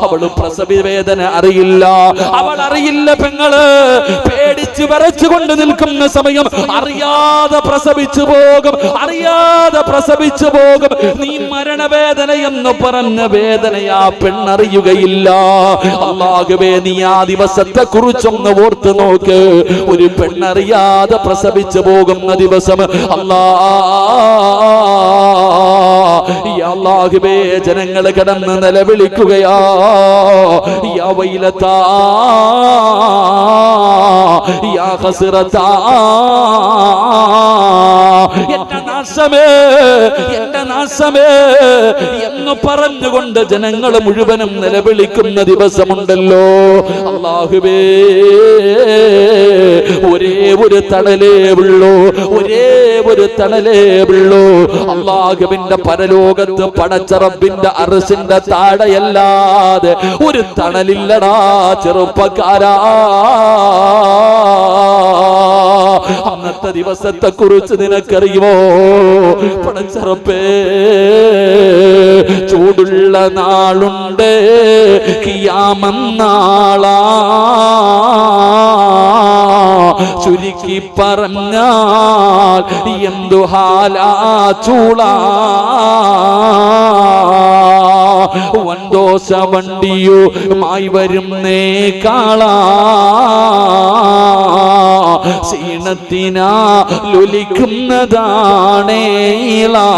അവള് പ്രസവ വേദന അറിയില്ല, അവൾ അറിയില്ല പെങ്ങള്. പേടിച്ച് വരച്ചുകൊണ്ട് നിൽക്കുന്ന സമയം അറിയാതെ പ്രസവിച്ചു പോകും, അറിയാതെ പ്രസവിച്ചു പോകും. നീ മരണവേദന എന്ന് പറഞ്ഞ വേദനയാ പെണ്ണറിയുകയില്ല. അല്ലാഹുവേ, നീ ആ ദിവസത്തെ കുറിച്ചൊന്ന് ഓർത്ത് നോക്ക്. ഒരു പെണ്ണറിയാതെ പ്രസവിച്ചു പോകുന്ന ദിവസം അല്ലാഹുവേ, ജനങ്ങൾ കിടന്ന് നിലവിളിക്കുകയാ. യാ വൈലതാ, യാ ഖസ്റതാ, എന്റെ നാശമേ, എന്റെ നാശമേ എന്ന് പറഞ്ഞുകൊണ്ട് ജനങ്ങൾ മുഴുവനും നിലവിളിക്കുന്ന ദിവസമുണ്ടല്ലോ. അല്ലാഹുവേ, ഒരേ ഒരു തണലേ ഉള്ളൂ, ഒരേ ഒരു തണലേ ഉള്ളൂ. അല്ലാഹുവിന്റെ പരലോകത്ത് പടച്ചറബിന്റെ അർശിന്റെ താഴെയല്ലാതെ ഒരു തണലില്ലടാ ചെറുപ്പക്കാരാ. അന്നത്തെ ദിവസത്തെ കുറിച്ച് നിനക്കറിയുമോ? പടച്ചറബേ, ചൂടുള്ള നാളുണ്ട്, ഖിയാമം നാളാ. ചുരുക്കി പറഞ്ഞാൽ എന്തു ഹാലാ ചൂളാ. വൻദോശ വണ്ടിയുമായി വരുന്നേ കാളാ. ക്ഷീണത്തിനാ ലൊലിക്കുന്നതാണേളാ.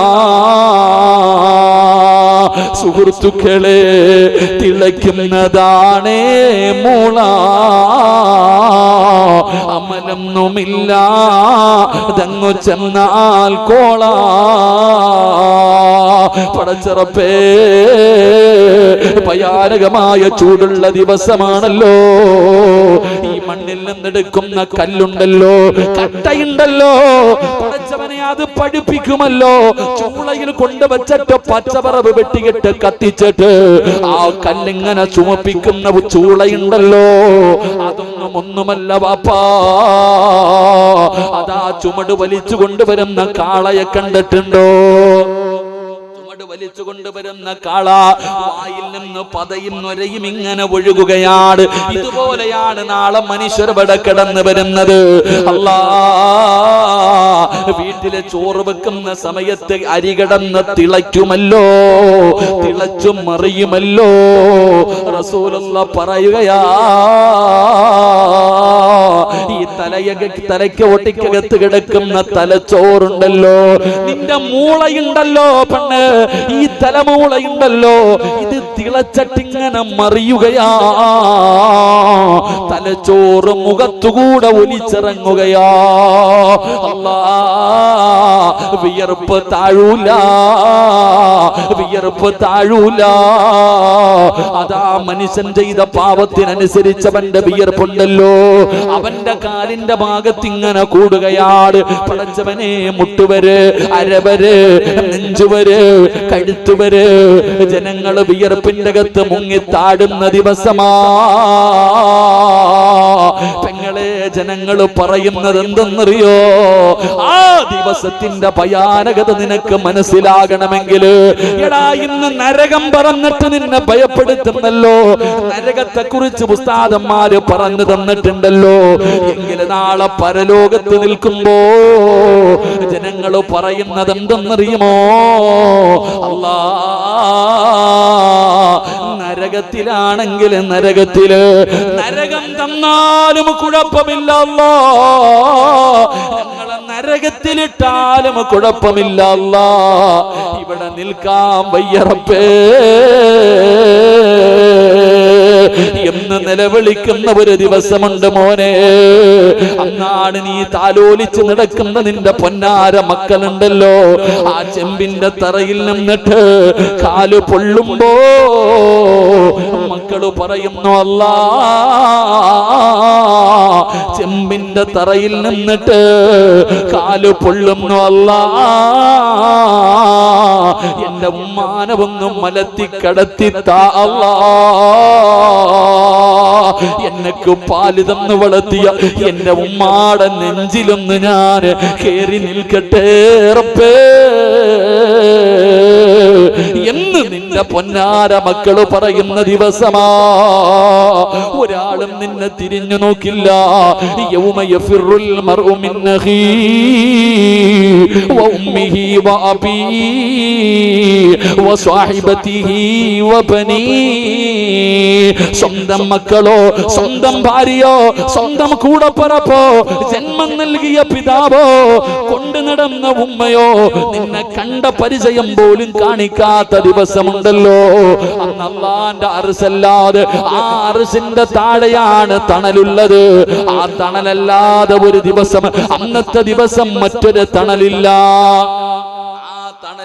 സുഹൃത്തുക്കളെ, തിളയ്ക്കുന്നതാണേ മൂള, അമലൊന്നുമില്ല തങ്ങു ചെന്നാൽ കോള. പടച്ചറപ്പേ, ഭയാനകമായ ചൂടുള്ള ദിവസമാണല്ലോ. ഈ മണ്ണിൽ നിന്നെടുക്കുന്ന കല്ലുണ്ടല്ലോ, കട്ടയുണ്ടല്ലോ, പടച്ചവനെ അത് പഠിപ്പിക്കുമല്ലോ. ചൂളയിൽ കൊണ്ടുവച്ചിട്ട് പച്ചവറവ് വെട്ടിയിട്ട് കത്തിച്ചിട്ട് ആ കല്ലിങ്ങനെ ചുമപ്പിക്കുന്ന ചൂളയുണ്ടല്ലോ, അതൊന്നും ഒന്നുമല്ല വാപ്പാ. അതാ ചുമട് വലിച്ചു കൊണ്ടുവരുന്ന കാളയെ കണ്ടിട്ടുണ്ടോ? വലിച്ചു കൊണ്ടുവരുന്ന കാള വായിൽ നിന്ന് പതയും നൊരയും ഇങ്ങനെ ഒഴുകുകയാണ്. ഇതുപോലെയാണ് നാളെ മനുഷ്യർ ഇവിടെ കിടന്നു വരുന്നത്. അല്ലാ, വീട്ടിലെ ചോറ് വെക്കുന്ന സമയത്ത് അരി കിടന്ന് തിളയ്ക്കുമല്ലോ, തിളച്ചും മറിയുമല്ലോ. റസൂലുള്ള പറയുകയാ, ഈ തലയ്ക്ക് ഒട്ടിക്കകത്ത് കിടക്കുന്ന തലച്ചോറുണ്ടല്ലോ, നിന്റെ മൂളയുണ്ടല്ലോ പെണ്ണ്, ഈ തലമൂളയുണ്ടല്ലോ, ഇത് തിളച്ചട്ടിങ്ങനെ മറിയുകയാ. തലച്ചോറ് മുഖത്തുകൂടെ ഒലിച്ചിറങ്ങുകയാ. അല്ലാ, വിയർപ്പ് താഴൂല, വിയർപ്പ് താഴൂല. അതാ മനുഷ്യൻ ചെയ്ത പാപത്തിനനുസരിച്ചവന്റെ വിയർപ്പുണ്ടല്ലോ, അവന്റെ കാലിന്റെ ഭാഗത്ത് ഇങ്ങനെ കൂടുകയാണ്. പടച്ചവനെ, മുട്ടുവര്, അരവര്, നെഞ്ചുവര്, കഴുത്തുവര് ജനങ്ങൾ വിയർപ്പിന്റെ അകത്ത് മുങ്ങിത്താടുന്ന ദിവസമാ. പെങ്ങളെ, ജനങ്ങൾ പറയുന്നത് എന്തെന്നറിയോ? ആ ദിവസത്തിന്റെ ഭയാനകത നിനക്ക് മനസ്സിലാകണമെങ്കിൽ, എടാ, ഇന്ന് നരകം പറഞ്ഞിട്ട് നിന്നെ ഭയപ്പെടുത്തുന്നല്ലോ, നരകത്തെ കുറിച്ച് ഉസ്താദന്മാര് പറഞ്ഞു തന്നിട്ടുണ്ടല്ലോ. എങ്കിൽ നാളെ പരലോകത്ത് നിൽക്കുമ്പോ ജനങ്ങൾ പറയുന്നത് എന്തെന്നറിയുമോ? അല്ലാ, നരകത്തിലാണെങ്കിൽ നരകത്തില് നരകം തന്നാലും കുഴപ്പമില്ല, അല്ലാ, ഞങ്ങളെ നരകത്തിലിട്ടാലും കുഴപ്പമില്ല, അല്ലാ, ഇവിടെ നിൽക്കാൻ വയ്യ റബ്ബേ എന്ന് നിലവിളിക്കുന്ന ഒരു ദിവസമുണ്ട് മോനെ. അന്നാണ് നീ താലോലിച്ച് നടക്കുന്ന നിന്റെ പൊന്നാര മക്കളുണ്ടല്ലോ, ആ ചെമ്പിന്റെ തറയിൽ നിന്നിട്ട് കാല് പൊള്ളുമ്പോ മക്കള് പറയുന്നു, അല്ലാ, ചെമ്പിന്റെ തറയിൽ നിന്നിട്ട് കാല് പൊള്ളുന്നു, അല്ലാ, എന്റെ ഉമ്മാനവൊന്നും മലത്തി കടത്തി താ അല്ലാ, എന്നെക്ക് പാല് തന്നു വളർത്തിയ എന്റെ ഉമ്മാടെ നെഞ്ചിലൊന്ന് ഞാൻ കേറി നിൽക്കട്ടെ റബ്ബേ എന്ന് നിന്റെ പൊന്നാര മക്കള് പറയുന്ന ദിവസമാ. ഒരാളും നിന്നെ തിരിഞ്ഞു നോക്കില്ല. യൗമ യഫിറുൽ മർഉ മിൻ അഖീഹി വ ഉമ്മിഹി വ അബീഹി വ സ്വഹിബതിഹി വ ബനീഹി. സ്വന്തം മക്കളോ, സ്വന്തം ഭാര്യയോ, സ്വന്തം കൂടപ്പിറപ്പോ, ജന്മം നൽകിയ പിതാവോ, കൊണ്ടു നടന്ന ഉമ്മയോ നിന്നെ കണ്ട പരിചയം പോലും കാണിക്കാത്ത ദിവസമുണ്ടല്ലോ. അന്ന് അല്ലാഹുവിന്റെ അർശല്ലാതെ ആ അർശിന്റെ താഴെയാണ് തണലുള്ളത്. ആ തണലല്ലാതെ ഒരു ദിവസം, അന്നത്തെ ദിവസം മറ്റൊരു തണലില്ല.